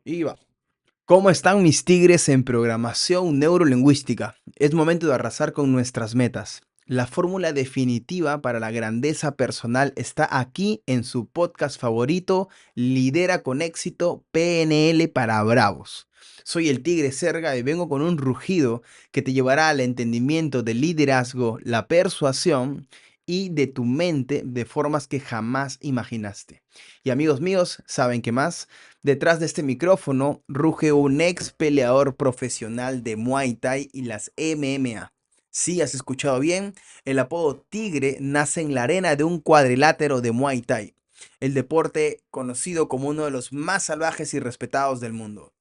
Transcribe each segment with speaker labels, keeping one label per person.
Speaker 1: Iba. ¿Cómo están mis tigres en programación neurolingüística? Es momento de arrasar con nuestras metas. La fórmula definitiva para la grandeza personal está aquí en su podcast favorito, Lidera con éxito PNL para Bravos. Soy el Tigre Serga y vengo con un rugido que te llevará al entendimiento del liderazgo, la persuasión y de tu mente de formas que jamás imaginaste. Y amigos míos, ¿saben qué más? Detrás de este micrófono ruge un ex peleador profesional de Muay Thai y las MMA. Sí, has escuchado bien, el apodo Tigre nace en la arena de un cuadrilátero de Muay Thai, el deporte conocido como uno de los más salvajes y respetados del mundo.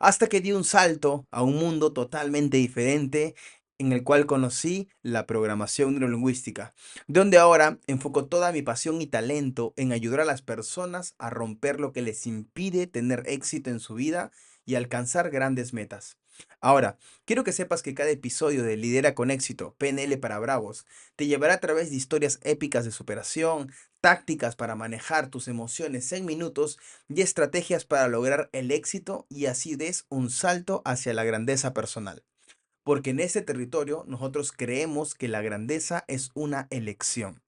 Speaker 1: Hasta que di un salto a un mundo totalmente diferente en el cual conocí la programación neurolingüística, donde ahora enfoco toda mi pasión y talento en ayudar a las personas a romper lo que les impide tener éxito en su vida y alcanzar grandes metas. Ahora, quiero que sepas que cada episodio de Lidera con éxito, PNL para Bravos, te llevará a través de historias épicas de superación, tácticas para manejar tus emociones en minutos y estrategias para lograr el éxito y así des un salto hacia la grandeza personal. Porque en este territorio nosotros creemos que la grandeza es una elección.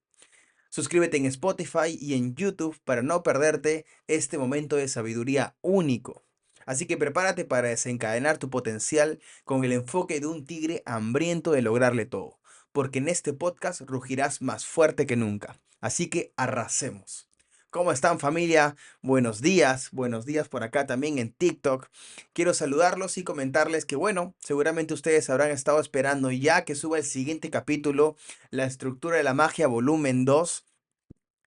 Speaker 1: Suscríbete en Spotify y en YouTube para no perderte este momento de sabiduría único. Así que prepárate para desencadenar tu potencial con el enfoque de un tigre hambriento de lograrle todo, porque en este podcast rugirás más fuerte que nunca. Así que arrasemos. ¿Cómo están familia? Buenos días por acá también en TikTok. Quiero saludarlos y comentarles que bueno, seguramente ustedes habrán estado esperando ya que suba el siguiente capítulo, La estructura de la magia volumen 2.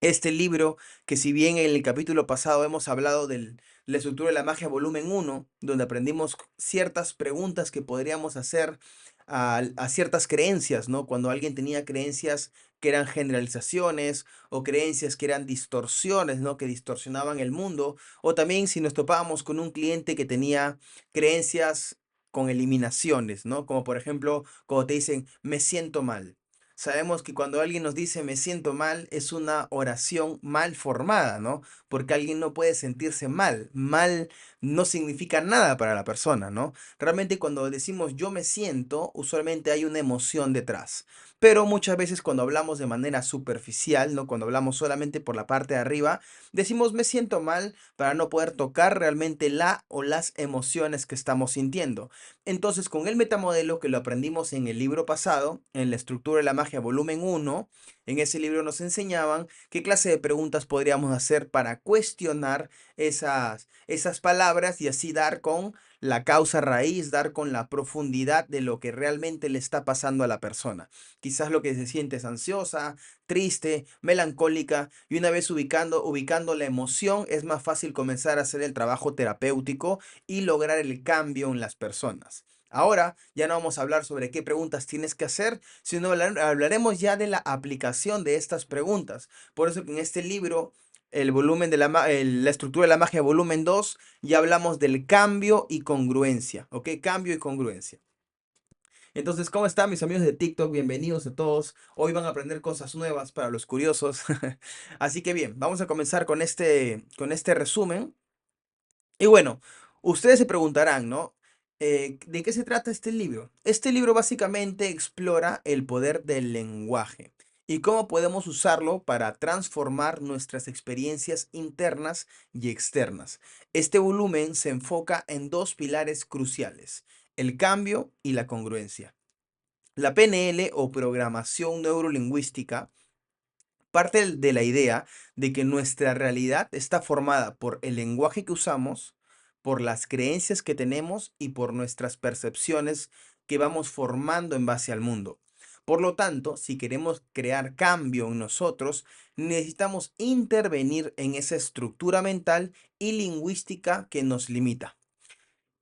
Speaker 1: Este libro, que si bien en el capítulo pasado hemos hablado de la estructura de la magia volumen 1, donde aprendimos ciertas preguntas que podríamos hacer a ciertas creencias, ¿no? Cuando alguien tenía creencias que eran generalizaciones o creencias que eran distorsiones, ¿no? Que distorsionaban el mundo. O también si nos topábamos con un cliente que tenía creencias con eliminaciones, ¿no? Como por ejemplo, cuando te dicen, me siento mal. Sabemos que cuando alguien nos dice me siento mal es una oración mal formada, ¿no? Porque alguien no puede sentirse mal. Mal no significa nada para la persona, ¿no? Realmente cuando decimos yo me siento, usualmente hay una emoción detrás. Pero muchas veces cuando hablamos de manera superficial, ¿no? Cuando hablamos solamente por la parte de arriba, decimos me siento mal para no poder tocar realmente la o las emociones que estamos sintiendo. Entonces, con el metamodelo que lo aprendimos en el libro pasado, en la estructura de la magia volumen 1, en ese libro nos enseñaban qué clase de preguntas podríamos hacer para cuestionar esas palabras y así dar con la causa raíz, dar con la profundidad de lo que realmente le está pasando a la persona. Quizás lo que se siente es ansiosa, triste, melancólica y una vez ubicando la emoción es más fácil comenzar a hacer el trabajo terapéutico y lograr el cambio en las personas. Ahora ya no vamos a hablar sobre qué preguntas tienes que hacer, sino hablaremos ya de la aplicación de estas preguntas. Por eso que en este libro, el volumen de la estructura de la magia, volumen 2, ya hablamos del cambio y congruencia, ¿ok? Cambio y congruencia. Entonces, ¿cómo están mis amigos de TikTok? Bienvenidos a todos. Hoy van a aprender cosas nuevas para los curiosos. Así que bien, vamos a comenzar con este resumen. Y bueno, ustedes se preguntarán, ¿no? ¿De qué se trata este libro? Este libro básicamente explora el poder del lenguaje y cómo podemos usarlo para transformar nuestras experiencias internas y externas. Este volumen se enfoca en dos pilares cruciales, el cambio y la congruencia. La PNL o programación neurolingüística parte de la idea de que nuestra realidad está formada por el lenguaje que usamos, por las creencias que tenemos y por nuestras percepciones que vamos formando en base al mundo. Por lo tanto, si queremos crear cambio en nosotros, necesitamos intervenir en esa estructura mental y lingüística que nos limita.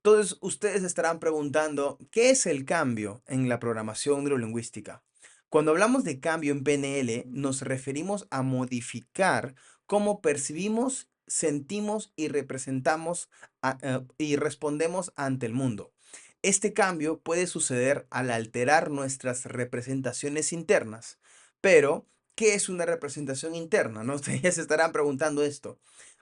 Speaker 1: Entonces, ustedes estarán preguntando, ¿qué es el cambio en la programación neurolingüística? Cuando hablamos de cambio en PNL, nos referimos a modificar cómo percibimos, sentimos y representamos y respondemos ante el mundo. Este cambio puede suceder al alterar nuestras representaciones internas. Pero, ¿qué es una representación interna? ¿No? Ustedes se estarán preguntando esto.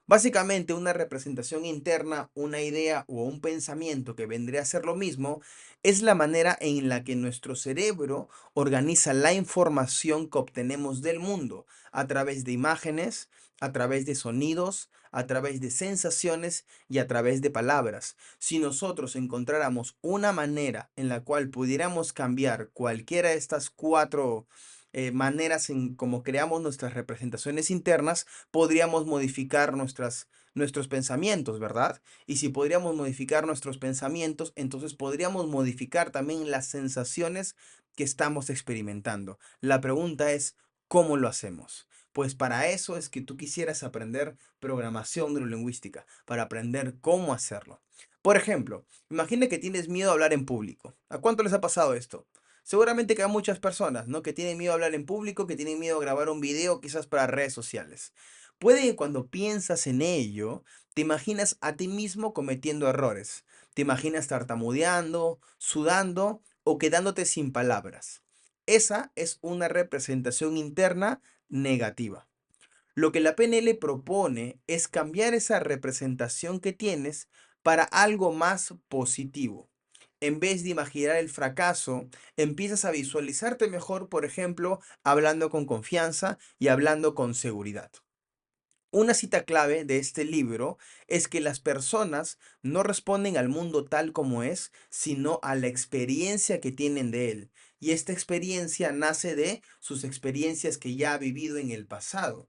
Speaker 1: Básicamente, una representación interna, una idea o un pensamiento que vendría a ser lo mismo, es la manera en la que nuestro cerebro organiza la información que obtenemos del mundo a través de imágenes, a través de sonidos, a través de sensaciones y a través de palabras. Si nosotros encontráramos una manera en la cual pudiéramos cambiar cualquiera de estas cuatro maneras en cómo creamos nuestras representaciones internas, podríamos modificar nuestros pensamientos, ¿verdad? Y si podríamos modificar nuestros pensamientos, entonces podríamos modificar también las sensaciones que estamos experimentando. La pregunta es, ¿cómo lo hacemos? Pues para eso es que tú quisieras aprender programación neurolingüística, para aprender cómo hacerlo. Por ejemplo, imagina que tienes miedo a hablar en público. ¿A cuánto les ha pasado esto? Seguramente que a muchas personas, ¿no? Que tienen miedo a hablar en público, que tienen miedo a grabar un video, quizás para redes sociales. Puede que cuando piensas en ello, te imaginas a ti mismo cometiendo errores. Te imaginas tartamudeando, sudando o quedándote sin palabras. Esa es una representación interna negativa. Lo que la PNL propone es cambiar esa representación que tienes para algo más positivo. En vez de imaginar el fracaso, empiezas a visualizarte mejor, por ejemplo, hablando con confianza y hablando con seguridad. Una cita clave de este libro es que las personas no responden al mundo tal como es, sino a la experiencia que tienen de él. Y esta experiencia nace de sus experiencias que ya ha vivido en el pasado.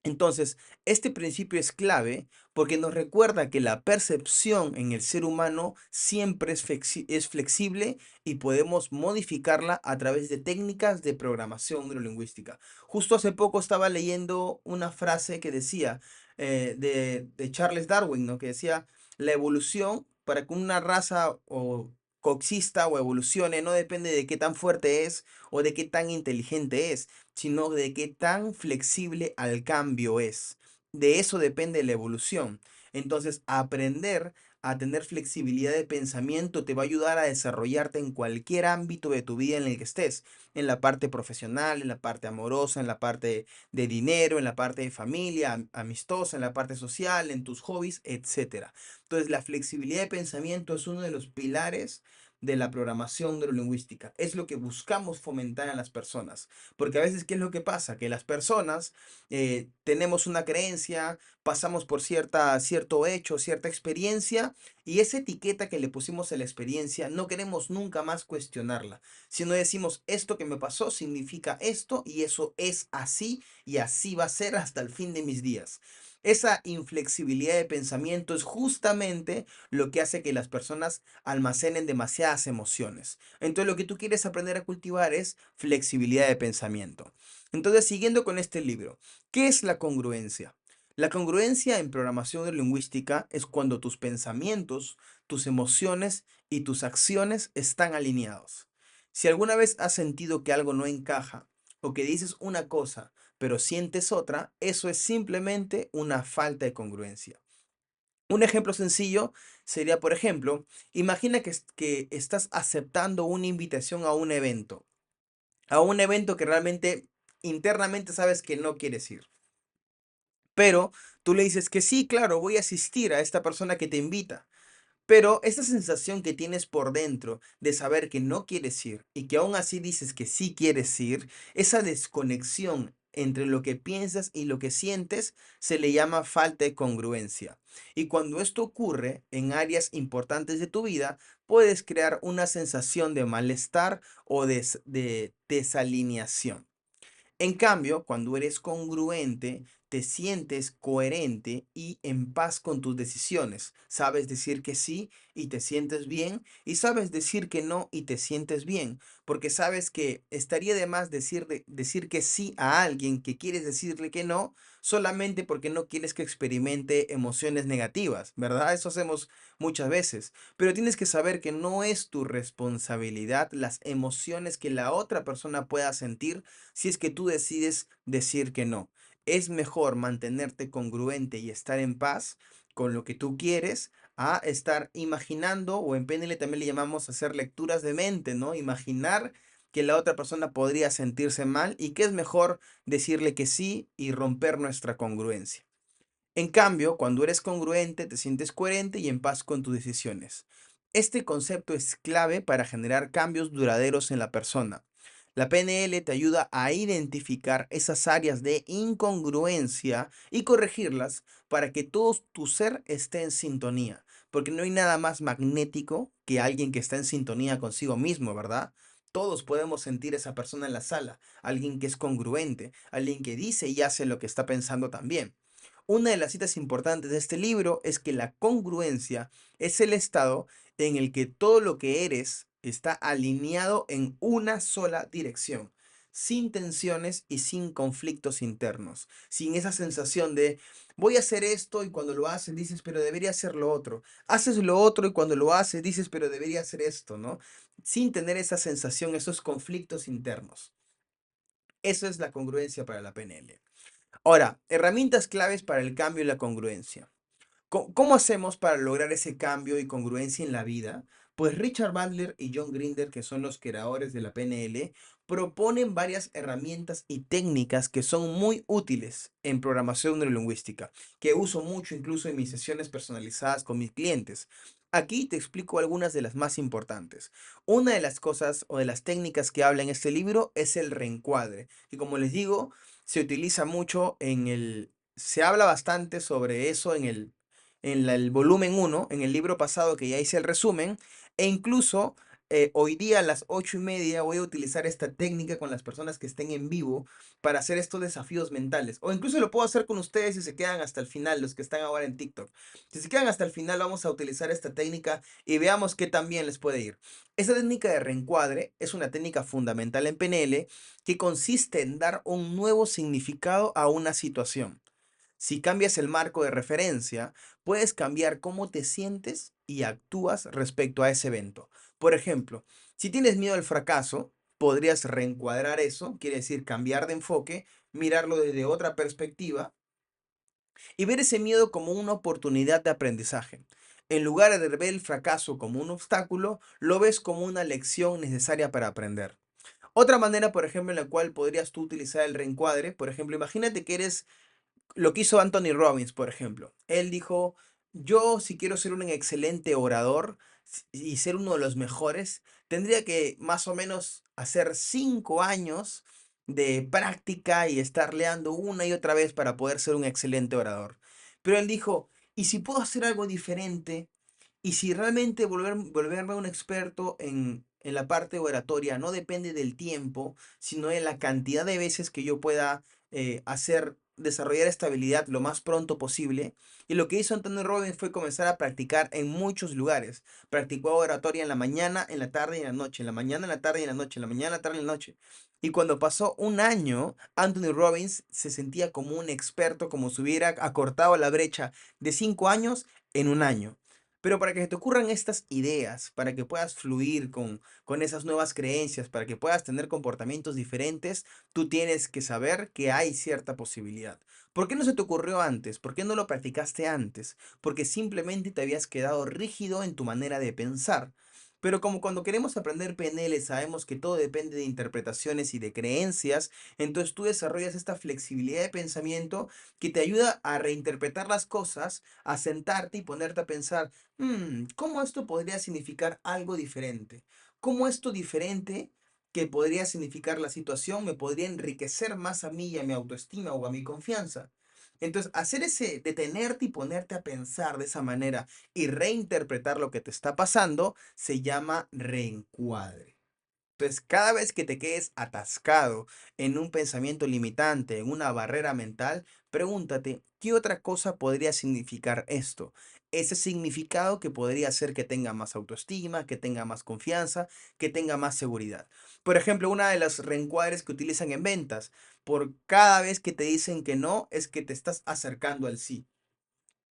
Speaker 1: Entonces, este principio es clave porque nos recuerda que la percepción en el ser humano siempre es flexible y podemos modificarla a través de técnicas de programación neurolingüística. Justo hace poco estaba leyendo una frase que decía de Charles Darwin, ¿no? Que decía, la evolución para que una raza o coexista o evolucione no depende de qué tan fuerte es o de qué tan inteligente es, sino de qué tan flexible al cambio es. De eso depende la evolución. Entonces, aprender a tener flexibilidad de pensamiento te va a ayudar a desarrollarte en cualquier ámbito de tu vida en el que estés, en la parte profesional, en la parte amorosa, en la parte de dinero, en la parte de familia, amistosa, en la parte social, en tus hobbies, etcétera. Entonces, la flexibilidad de pensamiento es uno de los pilares de la programación neurolingüística. Es lo que buscamos fomentar en las personas. Porque a veces, ¿qué es lo que pasa? Que las personas tenemos una creencia, pasamos por cierto hecho, cierta experiencia, y esa etiqueta que le pusimos a la experiencia no queremos nunca más cuestionarla, sino decimos, esto que me pasó significa esto y eso es así y así va a ser hasta el fin de mis días. Esa inflexibilidad de pensamiento es justamente lo que hace que las personas almacenen demasiadas emociones. Entonces lo que tú quieres aprender a cultivar es flexibilidad de pensamiento. Entonces, siguiendo con este libro, ¿qué es la congruencia? La congruencia en programación neurolingüística es cuando tus pensamientos, tus emociones y tus acciones están alineados. Si alguna vez has sentido que algo no encaja o que dices una cosa pero sientes otra, eso es simplemente una falta de congruencia. Un ejemplo sencillo sería, por ejemplo, imagina que estás aceptando una invitación a un evento que realmente internamente sabes que no quieres ir. Pero tú le dices que sí, claro, voy a asistir a esta persona que te invita. Pero esa sensación que tienes por dentro de saber que no quieres ir y que aún así dices que sí quieres ir, esa desconexión entre lo que piensas y lo que sientes se le llama falta de congruencia. Y cuando esto ocurre en áreas importantes de tu vida, puedes crear una sensación de malestar o de desalineación. En cambio, cuando eres congruente, te sientes coherente y en paz con tus decisiones. Sabes decir que sí y te sientes bien, y sabes decir que no y te sientes bien, porque sabes que estaría de más decir que sí a alguien que quieres decirle que no solamente porque no quieres que experimente emociones negativas, ¿verdad? Eso hacemos muchas veces, pero tienes que saber que no es tu responsabilidad las emociones que la otra persona pueda sentir si es que tú decides decir que no. Es mejor mantenerte congruente y estar en paz con lo que tú quieres a estar imaginando, o en PNL también le llamamos hacer lecturas de mente, ¿no? Imaginar que la otra persona podría sentirse mal y que es mejor decirle que sí y romper nuestra congruencia. En cambio, cuando eres congruente, te sientes coherente y en paz con tus decisiones. Este concepto es clave para generar cambios duraderos en la persona. La PNL te ayuda a identificar esas áreas de incongruencia y corregirlas para que todo tu ser esté en sintonía, porque no hay nada más magnético que alguien que está en sintonía consigo mismo, ¿verdad? Todos podemos sentir esa persona en la sala, alguien que es congruente, alguien que dice y hace lo que está pensando también. Una de las citas importantes de este libro es que la congruencia es el estado en el que todo lo que eres está alineado en una sola dirección, sin tensiones y sin conflictos internos, sin esa sensación de voy a hacer esto y cuando lo haces dices pero debería hacer lo otro, haces lo otro y cuando lo haces dices pero debería hacer esto, ¿no? Sin tener esa sensación, esos conflictos internos. Eso es la congruencia para la PNL. Ahora, herramientas claves para el cambio y la congruencia. ¿Cómo hacemos para lograr ese cambio y congruencia en la vida? Pues Richard Bandler y John Grinder, que son los creadores de la PNL, proponen varias herramientas y técnicas que son muy útiles en programación neurolingüística, que uso mucho incluso en mis sesiones personalizadas con mis clientes. Aquí te explico algunas de las más importantes. Una de las cosas o de las técnicas que habla en este libro es el reencuadre, y como les digo, se utiliza mucho se habla bastante sobre eso el volumen uno en el libro pasado que ya hice el resumen, e incluso hoy día a las 8:30 voy a utilizar esta técnica con las personas que estén en vivo para hacer estos desafíos mentales. O incluso lo puedo hacer con ustedes si se quedan hasta el final, los que están ahora en TikTok. Si se quedan hasta el final, vamos a utilizar esta técnica y veamos qué tan bien les puede ir. Esta técnica de reencuadre es una técnica fundamental en PNL que consiste en dar un nuevo significado a una situación. Si cambias el marco de referencia, puedes cambiar cómo te sientes y actúas respecto a ese evento. Por ejemplo, si tienes miedo al fracaso, podrías reencuadrar eso, quiere decir cambiar de enfoque, mirarlo desde otra perspectiva y ver ese miedo como una oportunidad de aprendizaje. En lugar de ver el fracaso como un obstáculo, lo ves como una lección necesaria para aprender. Otra manera, por ejemplo, en la cual podrías tú utilizar el reencuadre, por ejemplo, imagínate que eres lo que hizo Anthony Robbins, por ejemplo. Él dijo, yo si quiero ser un excelente orador y ser uno de los mejores, tendría que más o menos hacer 5 años de práctica y estar leando una y otra vez para poder ser un excelente orador. Pero él dijo, ¿y si puedo hacer algo diferente? ¿Y si realmente volverme un experto en la parte oratoria no depende del tiempo, sino de la cantidad de veces que yo pueda desarrollar esta habilidad lo más pronto posible? Y lo que hizo Anthony Robbins fue comenzar a practicar en muchos lugares. Practicó oratoria en la mañana, en la tarde y en la noche, en la mañana, en la tarde y en la noche, en la mañana, en la tarde y en la noche. Y cuando pasó un año, Anthony Robbins se sentía como un experto, como si hubiera acortado la brecha de 5 años en un año. Pero para que te ocurran estas ideas, para que puedas fluir con esas nuevas creencias, para que puedas tener comportamientos diferentes, tú tienes que saber que hay cierta posibilidad. ¿Por qué no se te ocurrió antes? ¿Por qué no lo practicaste antes? Porque simplemente te habías quedado rígido en tu manera de pensar. Pero como cuando queremos aprender PNL sabemos que todo depende de interpretaciones y de creencias, entonces tú desarrollas esta flexibilidad de pensamiento que te ayuda a reinterpretar las cosas, a sentarte y ponerte a pensar, ¿cómo esto podría significar algo diferente? ¿Cómo esto diferente que podría significar la situación me podría enriquecer más a mí y a mi autoestima o a mi confianza? Entonces, hacer ese, detenerte y ponerte a pensar de esa manera y reinterpretar lo que te está pasando, se llama reencuadre. Entonces, cada vez que te quedes atascado en un pensamiento limitante, en una barrera mental, pregúntate, ¿qué otra cosa podría significar esto? Ese significado que podría hacer que tenga más autoestima, que tenga más confianza, que tenga más seguridad. Por ejemplo, una de las reencuadres que utilizan en ventas, por cada vez que te dicen que no, es que te estás acercando al sí.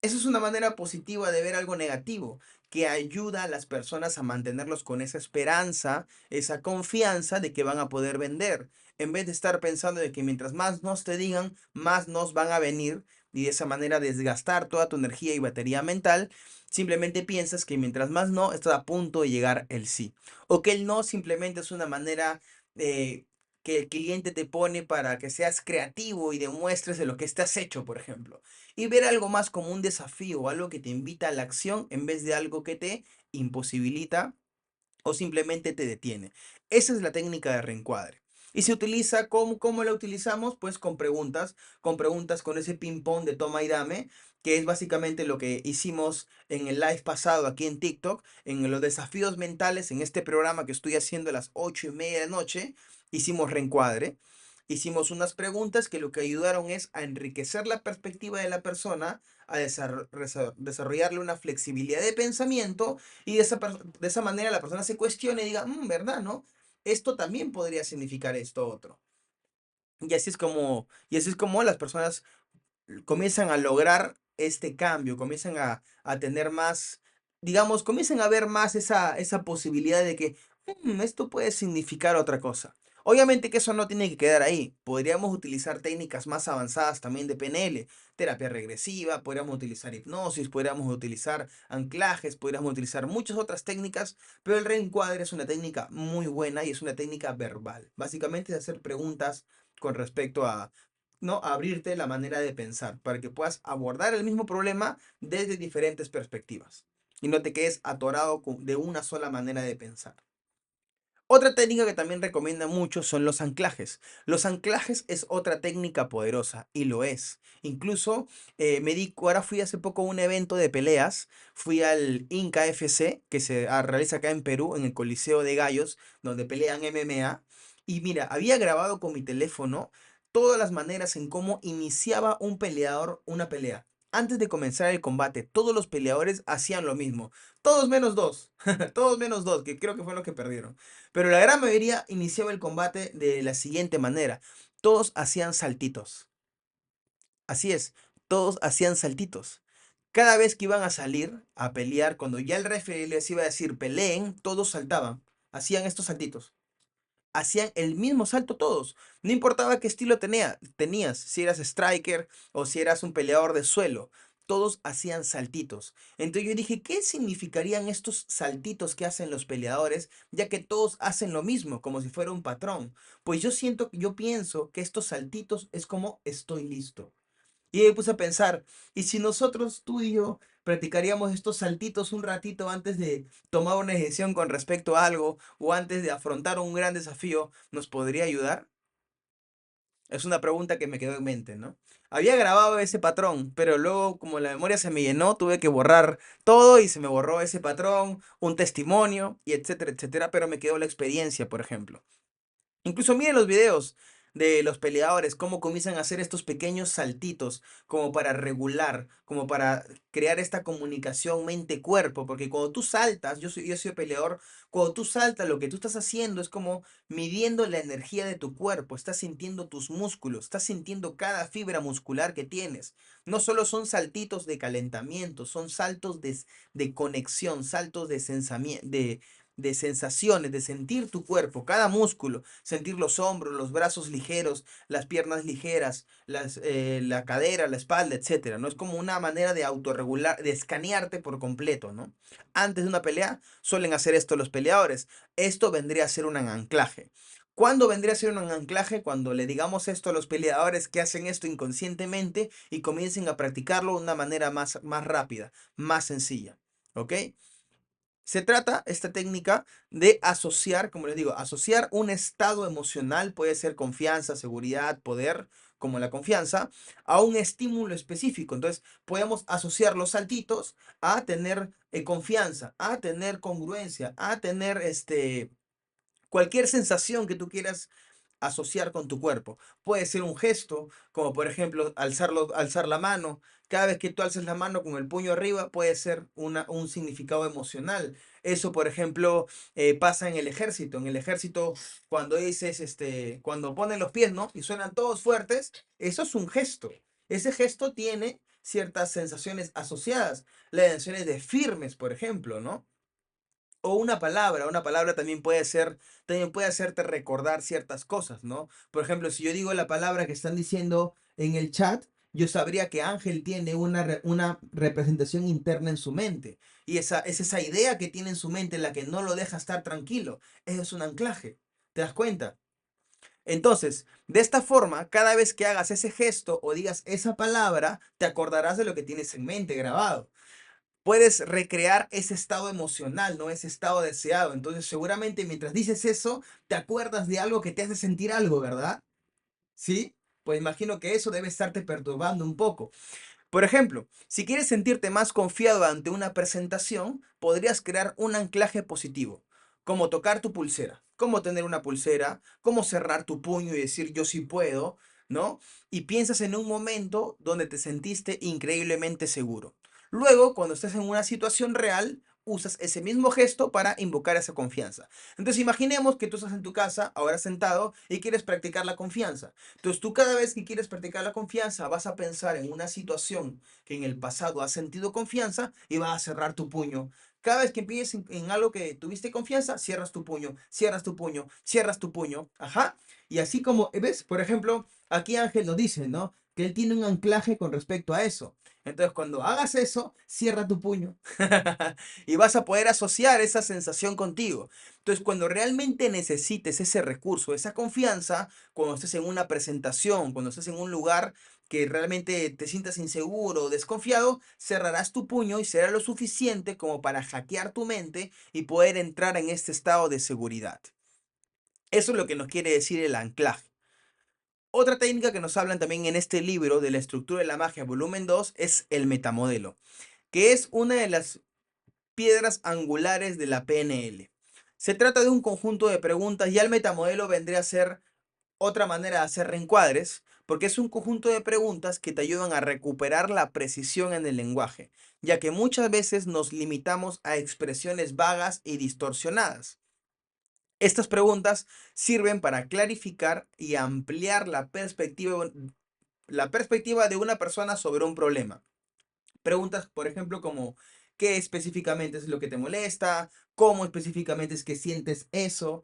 Speaker 1: Eso es una manera positiva de ver algo negativo, que ayuda a las personas a mantenerlos con esa esperanza, esa confianza de que van a poder vender, en vez de estar pensando de que mientras más nos te digan, más nos van a venir y de esa manera desgastar toda tu energía y batería mental, simplemente piensas que mientras más no, estás a punto de llegar el sí. O que el no simplemente es una manera que el cliente te pone para que seas creativo y demuestres de lo que estás hecho, por ejemplo. Y ver algo más como un desafío o algo que te invita a la acción en vez de algo que te imposibilita o simplemente te detiene. Esa es la técnica de reencuadre. Y se utiliza, ¿cómo la utilizamos? Pues con preguntas, con ese ping-pong de toma y dame, que es básicamente lo que hicimos en el live pasado aquí en TikTok, en los desafíos mentales, en este programa que estoy haciendo a las 8:30 de la noche, hicimos reencuadre. Hicimos unas preguntas que lo que ayudaron es a enriquecer la perspectiva de la persona, a desarrollarle una flexibilidad de pensamiento y de esa manera la persona se cuestione y diga, ¿verdad, no? Esto también podría significar esto otro. Y así es como las personas comienzan a lograr este cambio, comienzan a tener más, digamos, comienzan a ver más esa posibilidad de que esto puede significar otra cosa. Obviamente que eso no tiene que quedar ahí. Podríamos utilizar técnicas más avanzadas también de PNL, terapia regresiva, podríamos utilizar hipnosis, podríamos utilizar anclajes, podríamos utilizar muchas otras técnicas, pero el reencuadre es una técnica muy buena y es una técnica verbal. Básicamente es hacer preguntas con respecto a, ¿no? Abrirte la manera de pensar para que puedas abordar el mismo problema desde diferentes perspectivas y no te quedes atorado de una sola manera de pensar. Otra técnica que también recomienda mucho son los anclajes. Los anclajes es otra técnica poderosa y lo es. Incluso ahora fui hace poco a un evento de peleas, fui al Inca FC que se realiza acá en Perú, en el Coliseo de Gallos, donde pelean MMA. Y mira, había grabado con mi teléfono todas las maneras en cómo iniciaba un peleador una pelea. Antes de comenzar el combate, todos los peleadores hacían lo mismo. Todos menos dos. Todos menos dos, que creo que fue lo que perdieron. Pero la gran mayoría iniciaba el combate de la siguiente manera. Todos hacían saltitos. Así es, todos hacían saltitos. Cada vez que iban a salir a pelear, cuando ya el referee les iba a decir peleen, todos saltaban. Hacían estos saltitos. Hacían el mismo salto todos. No importaba qué estilo tenías, si eras striker o si eras un peleador de suelo. Todos hacían saltitos. Entonces yo dije, ¿qué significarían estos saltitos que hacen los peleadores? Ya que todos hacen lo mismo, como si fuera un patrón. Pues yo pienso que estos saltitos es como estoy listo. Y me puse a pensar, ¿y si nosotros, tú y yo, practicaríamos estos saltitos un ratito antes de tomar una decisión con respecto a algo o antes de afrontar un gran desafío, nos podría ayudar? Es una pregunta que me quedó en mente, ¿no? Había grabado ese patrón, pero luego como la memoria se me llenó, tuve que borrar todo y se me borró ese patrón, un testimonio y etcétera, etcétera, pero me quedó la experiencia, por ejemplo. Incluso miren los videos de los peleadores, cómo comienzan a hacer estos pequeños saltitos, como para regular, como para crear esta comunicación mente-cuerpo, porque cuando tú saltas, yo soy peleador, cuando tú saltas, lo que tú estás haciendo es como midiendo la energía de tu cuerpo, estás sintiendo tus músculos, estás sintiendo cada fibra muscular que tienes. No solo son saltitos de calentamiento, son saltos de conexión, saltos de sensaciones, de sentir tu cuerpo, cada músculo, sentir los hombros, los brazos ligeros, las piernas ligeras, la cadera, la espalda, etcétera, ¿no? Es como una manera de autorregular, de escanearte por completo, ¿no? Antes de una pelea suelen hacer esto los peleadores. Esto vendría a ser un anclaje. ¿Cuándo vendría a ser un anclaje? Cuando le digamos esto a los peleadores que hacen esto inconscientemente y comiencen a practicarlo de una manera más rápida, más sencilla. ¿Ok? Se trata, esta técnica, de asociar, como les digo, asociar un estado emocional, puede ser confianza, seguridad, poder, como la confianza, a un estímulo específico. Entonces, podemos asociar los saltitos a tener confianza, a tener congruencia, a tener cualquier sensación que tú quieras asociar con tu cuerpo. Puede ser un gesto, como por ejemplo alzar la mano. Cada vez que tú alzas la mano con el puño arriba, puede ser un significado emocional. Eso, por ejemplo, pasa en el ejército. En el ejército, cuando dices, cuando ponen los pies, ¿no? Y suenan todos fuertes, eso es un gesto. Ese gesto tiene ciertas sensaciones asociadas. Las sensaciones de firmes, por ejemplo, ¿no? O una palabra también puede hacerte recordar ciertas cosas, ¿no? Por ejemplo, si yo digo la palabra que están diciendo en el chat, yo sabría que Ángel tiene una representación interna en su mente. Y esa es esa idea que tiene en su mente, la que no lo deja estar tranquilo. Eso es un anclaje. ¿Te das cuenta? Entonces, de esta forma, cada vez que hagas ese gesto o digas esa palabra, te acordarás de lo que tienes en mente grabado. Puedes recrear ese estado emocional, ¿no? Ese estado deseado. Entonces, seguramente mientras dices eso, te acuerdas de algo que te hace sentir algo, ¿verdad? ¿Sí? Pues imagino que eso debe estarte perturbando un poco. Por ejemplo, si quieres sentirte más confiado ante una presentación, podrías crear un anclaje positivo, como tocar tu pulsera, como tener una pulsera, como cerrar tu puño y decir yo sí puedo, ¿no? Y piensas en un momento donde te sentiste increíblemente seguro. Luego, cuando estés en una situación real, usas ese mismo gesto para invocar esa confianza. Entonces, imaginemos que tú estás en tu casa, ahora sentado, y quieres practicar la confianza. Entonces tú cada vez que quieres practicar la confianza vas a pensar en una situación que en el pasado has sentido confianza y vas a cerrar tu puño. Cada vez que empieces en algo que tuviste confianza, cierras tu puño, cierras tu puño, cierras tu puño. Ajá. Y así como, ¿ves? Por ejemplo, aquí Ángel nos dice, ¿no? Que él tiene un anclaje con respecto a eso. Entonces, cuando hagas eso, cierra tu puño. Y vas a poder asociar esa sensación contigo. Entonces, cuando realmente necesites ese recurso, esa confianza, cuando estés en una presentación, cuando estés en un lugar que realmente te sientas inseguro o desconfiado, cerrarás tu puño y será lo suficiente como para hackear tu mente y poder entrar en este estado de seguridad. Eso es lo que nos quiere decir el anclaje. Otra técnica que nos hablan también en este libro de la estructura de la magia, volumen 2, es el metamodelo, que es una de las piedras angulares de la PNL. Se trata de un conjunto de preguntas y el metamodelo vendría a ser otra manera de hacer reencuadres, porque es un conjunto de preguntas que te ayudan a recuperar la precisión en el lenguaje, ya que muchas veces nos limitamos a expresiones vagas y distorsionadas. Estas preguntas sirven para clarificar y ampliar la perspectiva de una persona sobre un problema. Preguntas, por ejemplo, como ¿qué específicamente es lo que te molesta? ¿Cómo específicamente es que sientes eso?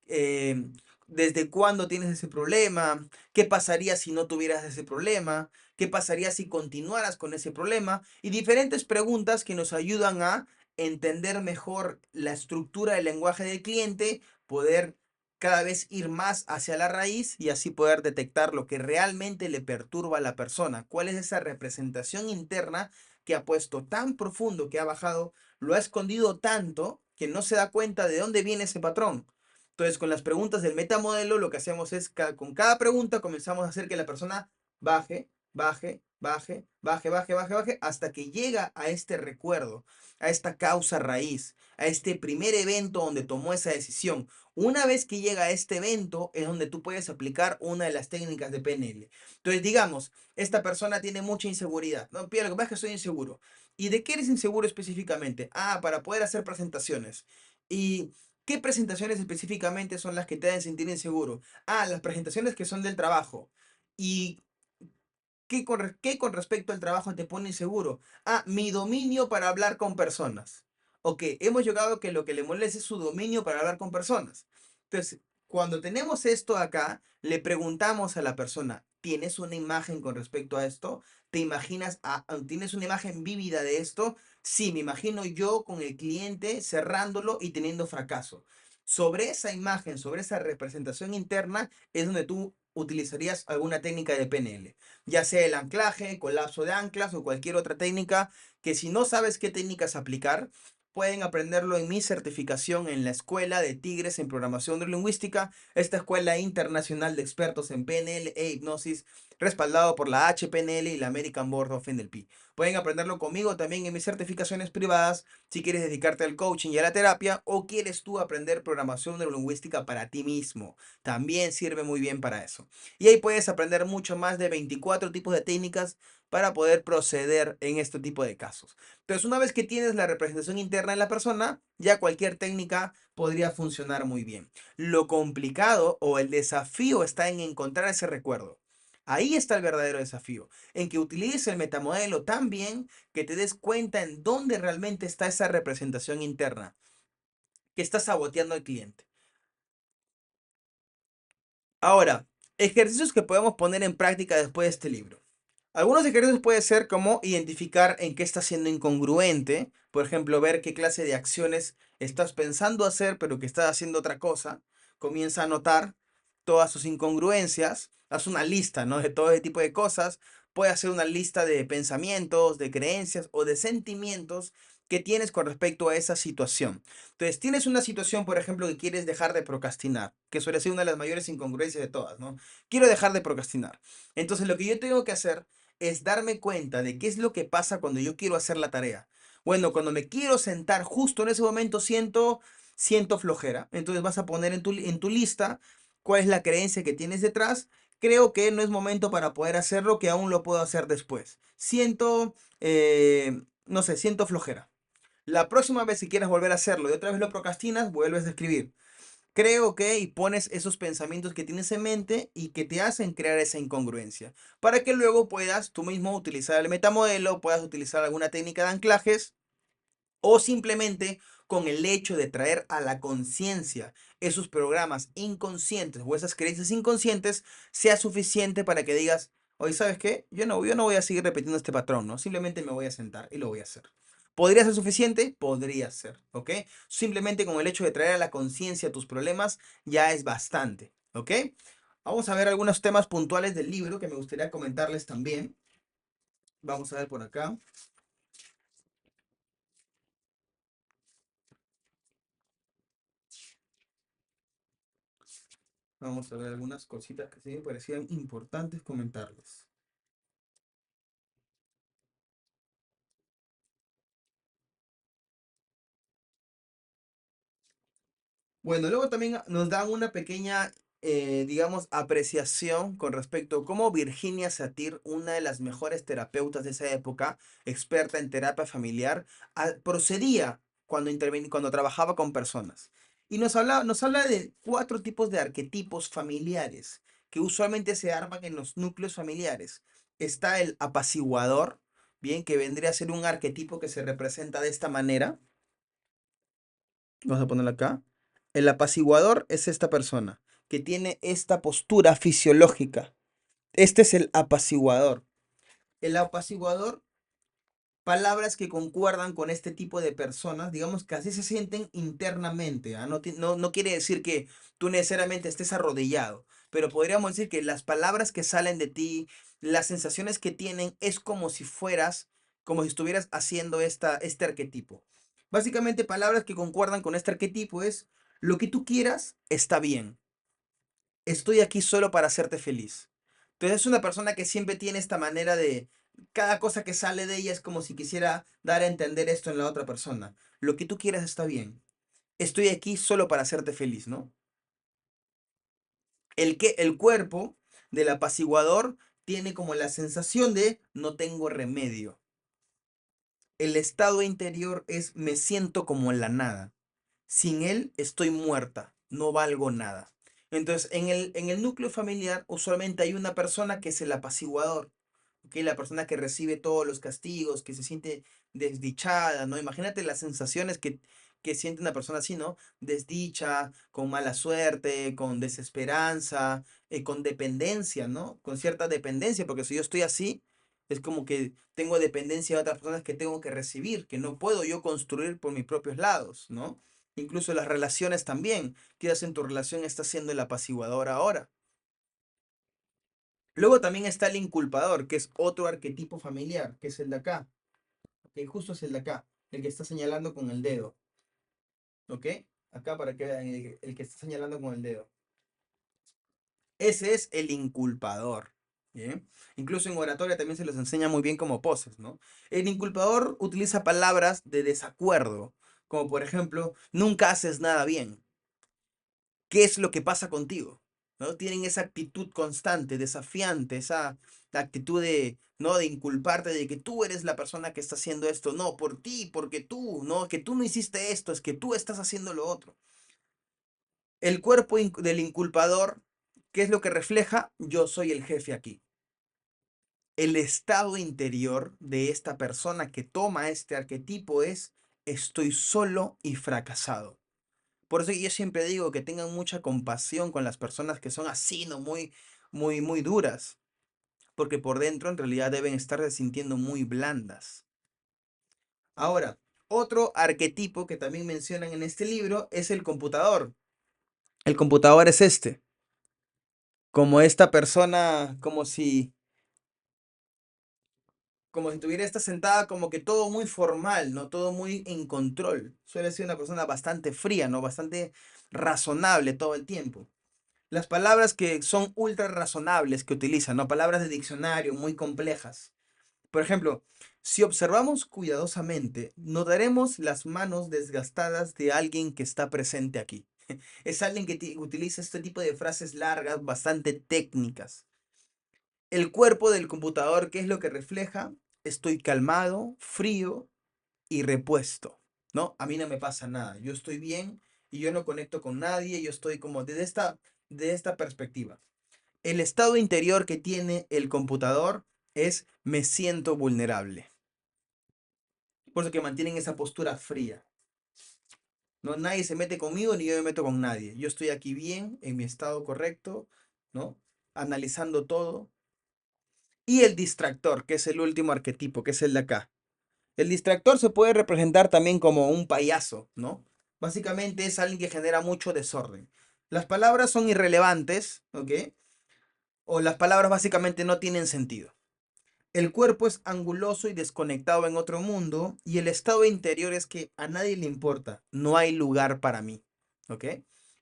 Speaker 1: Eh, ¿Desde cuándo tienes ese problema? ¿Qué pasaría si no tuvieras ese problema? ¿Qué pasaría si continuaras con ese problema? Y diferentes preguntas que nos ayudan a entender mejor la estructura del lenguaje del cliente, poder cada vez ir más hacia la raíz y así poder detectar lo que realmente le perturba a la persona. ¿Cuál es esa representación interna que ha puesto tan profundo, que ha bajado, lo ha escondido tanto que no se da cuenta de dónde viene ese patrón? Entonces, con las preguntas del metamodelo, lo que hacemos es, con cada pregunta comenzamos a hacer que la persona baje, baje, baje, baje, baje, baje, baje, hasta que llega a este recuerdo, a esta causa raíz, a este primer evento donde tomó esa decisión. Una vez que llega a este evento, es donde tú puedes aplicar una de las técnicas de PNL. Entonces, digamos, esta persona tiene mucha inseguridad. No, Pía, lo que pasa es que soy inseguro. ¿Y de qué eres inseguro específicamente? Ah, para poder hacer presentaciones. ¿Y qué presentaciones específicamente son las que te hacen sentir inseguro? Ah, las presentaciones que son del trabajo. ¿Y qué con respecto al trabajo te pone inseguro? Ah, mi dominio para hablar con personas. Ok, hemos llegado a que lo que le molesta es su dominio para hablar con personas. Entonces, cuando tenemos esto acá, le preguntamos a la persona, ¿tienes una imagen con respecto a esto? ¿Te imaginas, tienes una imagen vívida de esto? Sí, me imagino yo con el cliente cerrándolo y teniendo fracaso. Sobre esa imagen, sobre esa representación interna, es donde tú utilizarías alguna técnica de PNL, ya sea el anclaje, colapso de anclas o cualquier otra técnica que, si no sabes qué técnicas aplicar, pueden aprenderlo en mi certificación en la Escuela de Tigres en Programación Neurolingüística, esta escuela internacional de expertos en PNL e hipnosis, respaldado por la HPNL y la American Board of NLP. Pueden aprenderlo conmigo también en mis certificaciones privadas si quieres dedicarte al coaching y a la terapia, o quieres tú aprender programación neurolingüística para ti mismo. También sirve muy bien para eso. Y ahí puedes aprender mucho más de 24 tipos de técnicas para poder proceder en este tipo de casos. Entonces, una vez que tienes la representación interna de la persona, ya cualquier técnica podría funcionar muy bien. Lo complicado o el desafío está en encontrar ese recuerdo. Ahí está el verdadero desafío, en que utilices el metamodelo tan bien que te des cuenta en dónde realmente está esa representación interna que está saboteando al cliente. Ahora, ejercicios que podemos poner en práctica después de este libro. Algunos ejercicios puede ser como identificar en qué estás siendo incongruente, por ejemplo, ver qué clase de acciones estás pensando hacer, pero que estás haciendo otra cosa. Comienza a notar todas sus incongruencias, haz una lista, ¿no? De todo ese tipo de cosas. Puedes hacer una lista de pensamientos, de creencias o de sentimientos que tienes con respecto a esa situación. Entonces, tienes una situación, por ejemplo, que quieres dejar de procrastinar, que suele ser una de las mayores incongruencias de todas, ¿no? Quiero dejar de procrastinar. Entonces, lo que yo tengo que hacer es darme cuenta de qué es lo que pasa cuando yo quiero hacer la tarea. Bueno, cuando me quiero sentar, justo en ese momento siento flojera. Entonces vas a poner en tu lista cuál es la creencia que tienes detrás. Creo que no es momento para poder hacerlo, que aún lo puedo hacer después. No sé, siento flojera. La próxima vez que quieras volver a hacerlo y otra vez lo procrastinas, vuelves a escribir. Creo que y pones esos pensamientos que tienes en mente y que te hacen crear esa incongruencia. Para que luego puedas tú mismo utilizar el metamodelo, puedas utilizar alguna técnica de anclajes o simplemente con el hecho de traer a la conciencia esos programas inconscientes o esas creencias inconscientes sea suficiente para que digas, oye, ¿sabes qué? Yo no voy a seguir repitiendo este patrón, ¿no? Simplemente me voy a sentar y lo voy a hacer. ¿Podría ser suficiente? Podría ser, ¿ok? Simplemente con el hecho de traer a la conciencia tus problemas ya es bastante, ¿ok? Vamos a ver algunos temas puntuales del libro que me gustaría comentarles también. Vamos a ver por acá. Vamos a ver algunas cositas que sí me parecían importantes comentarles. Bueno, luego también nos dan una pequeña, digamos, apreciación con respecto a cómo Virginia Satir, una de las mejores terapeutas de esa época, experta en terapia familiar, procedía cuando trabajaba con personas. Y nos habla de 4 tipos de arquetipos familiares que usualmente se arman en los núcleos familiares. Está el apaciguador, bien, que vendría a ser un arquetipo que se representa de esta manera. Vamos a ponerlo acá. El apaciguador es esta persona que tiene esta postura fisiológica. Este es el apaciguador. El apaciguador, palabras que concuerdan con este tipo de personas, digamos que así se sienten internamente. ¿Ah? No quiere decir que tú necesariamente estés arrodillado, pero podríamos decir que las palabras que salen de ti, las sensaciones que tienen, es como si estuvieras haciendo este arquetipo. Básicamente, palabras que concuerdan con este arquetipo es: lo que tú quieras está bien. Estoy aquí solo para hacerte feliz. Entonces es una persona que siempre tiene esta manera de, cada cosa que sale de ella es como si quisiera dar a entender esto en la otra persona. Lo que tú quieras está bien. Estoy aquí solo para hacerte feliz, ¿no? El cuerpo del apaciguador tiene como la sensación de no tengo remedio. El estado interior es me siento como en la nada. Sin él estoy muerta, no valgo nada. Entonces, en el núcleo familiar usualmente hay una persona que es el apaciguador, ¿ok? La persona que recibe todos los castigos, que se siente desdichada, ¿no? Imagínate las sensaciones que siente una persona así, ¿no? Desdicha, con mala suerte, con desesperanza, con dependencia, ¿no? Con cierta dependencia, porque si yo estoy así, es como que tengo dependencia de otras personas que tengo que recibir, que no puedo yo construir por mis propios lados, ¿no? Incluso las relaciones también. Quizás en tu relación estás siendo el apaciguador ahora. Luego también está el inculpador, que es otro arquetipo familiar, que es el de acá. ¿Ok? Justo es el de acá, el que está señalando con el dedo. ¿Ok? Acá para que vean el que está señalando con el dedo. Ese es el inculpador. ¿Bien? Incluso en oratoria también se los enseña muy bien como poses, ¿no? El inculpador utiliza palabras de desacuerdo, como por ejemplo, nunca haces nada bien. ¿Qué es lo que pasa contigo? ¿No? Tienen esa actitud constante, desafiante, esa actitud de, ¿no? De inculparte de que tú eres la persona que está haciendo esto. No, por ti, porque tú, no, que tú no hiciste esto, es que tú estás haciendo lo otro. El cuerpo del inculpador, ¿qué es lo que refleja? Yo soy el jefe aquí. El estado interior de esta persona que toma este arquetipo es: estoy solo y fracasado. Por eso yo siempre digo que tengan mucha compasión con las personas que son así, ¿no? Muy, muy, muy duras. Porque por dentro en realidad deben estarse sintiendo muy blandas. Ahora, otro arquetipo que también mencionan en este libro es el computador. El computador es este. como esta persona, como si tuviera esta sentada como que todo muy formal, ¿no? Todo muy en control. Suele ser una persona bastante fría, ¿no? Bastante razonable todo el tiempo. Las palabras que son ultra razonables que utilizan, ¿no? Palabras de diccionario muy complejas. Por ejemplo, si observamos cuidadosamente, notaremos las manos desgastadas de alguien que está presente aquí. Es alguien que utiliza este tipo de frases largas, bastante técnicas. El cuerpo del computador, ¿qué es lo que refleja? Estoy calmado, frío y repuesto, ¿no? A mí no me pasa nada, yo estoy bien y yo no conecto con nadie, yo estoy como de esta perspectiva. El estado interior que tiene el computador es me siento vulnerable. Por eso que mantienen esa postura fría. No, nadie se mete conmigo ni yo me meto con nadie. Yo estoy aquí bien, en mi estado correcto, ¿no? Analizando todo. Y el distractor, que es el último arquetipo, que es el de acá. El distractor se puede representar también como un payaso, ¿no? Básicamente es alguien que genera mucho desorden. Las palabras son irrelevantes, ¿ok? O las palabras básicamente no tienen sentido. El cuerpo es anguloso y desconectado en otro mundo y el estado interior es que a nadie le importa, no hay lugar para mí, ¿ok?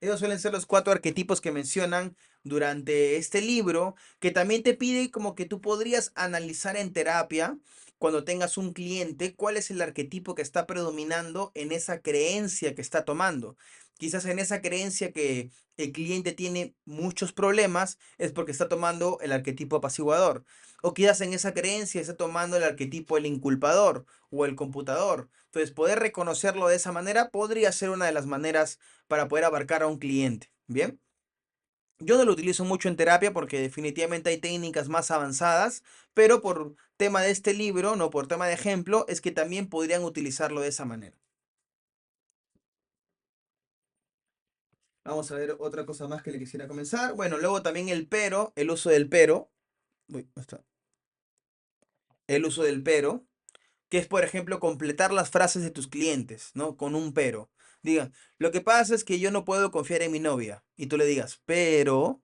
Speaker 1: Esos suelen ser los cuatro arquetipos que mencionan durante este libro, que también te pide como que tú podrías analizar en terapia cuando tengas un cliente cuál es el arquetipo que está predominando en esa creencia que está tomando. Quizás en esa creencia que el cliente tiene muchos problemas es porque está tomando el arquetipo apaciguador. O quizás en esa creencia está tomando el arquetipo el inculpador o el computador. Entonces, poder reconocerlo de esa manera podría ser una de las maneras para poder abarcar a un cliente. Bien, yo no lo utilizo mucho en terapia porque definitivamente hay técnicas más avanzadas, pero por tema de este libro, no por tema de ejemplo, es que también podrían utilizarlo de esa manera. Vamos a ver otra cosa más que le quisiera comenzar. Bueno, luego también el pero, el uso del pero. Uy, ¿dónde está? El uso del pero, que es, por ejemplo, completar las frases de tus clientes, ¿no? Con un pero. Diga, lo que pasa es que yo no puedo confiar en mi novia. Y tú le digas, pero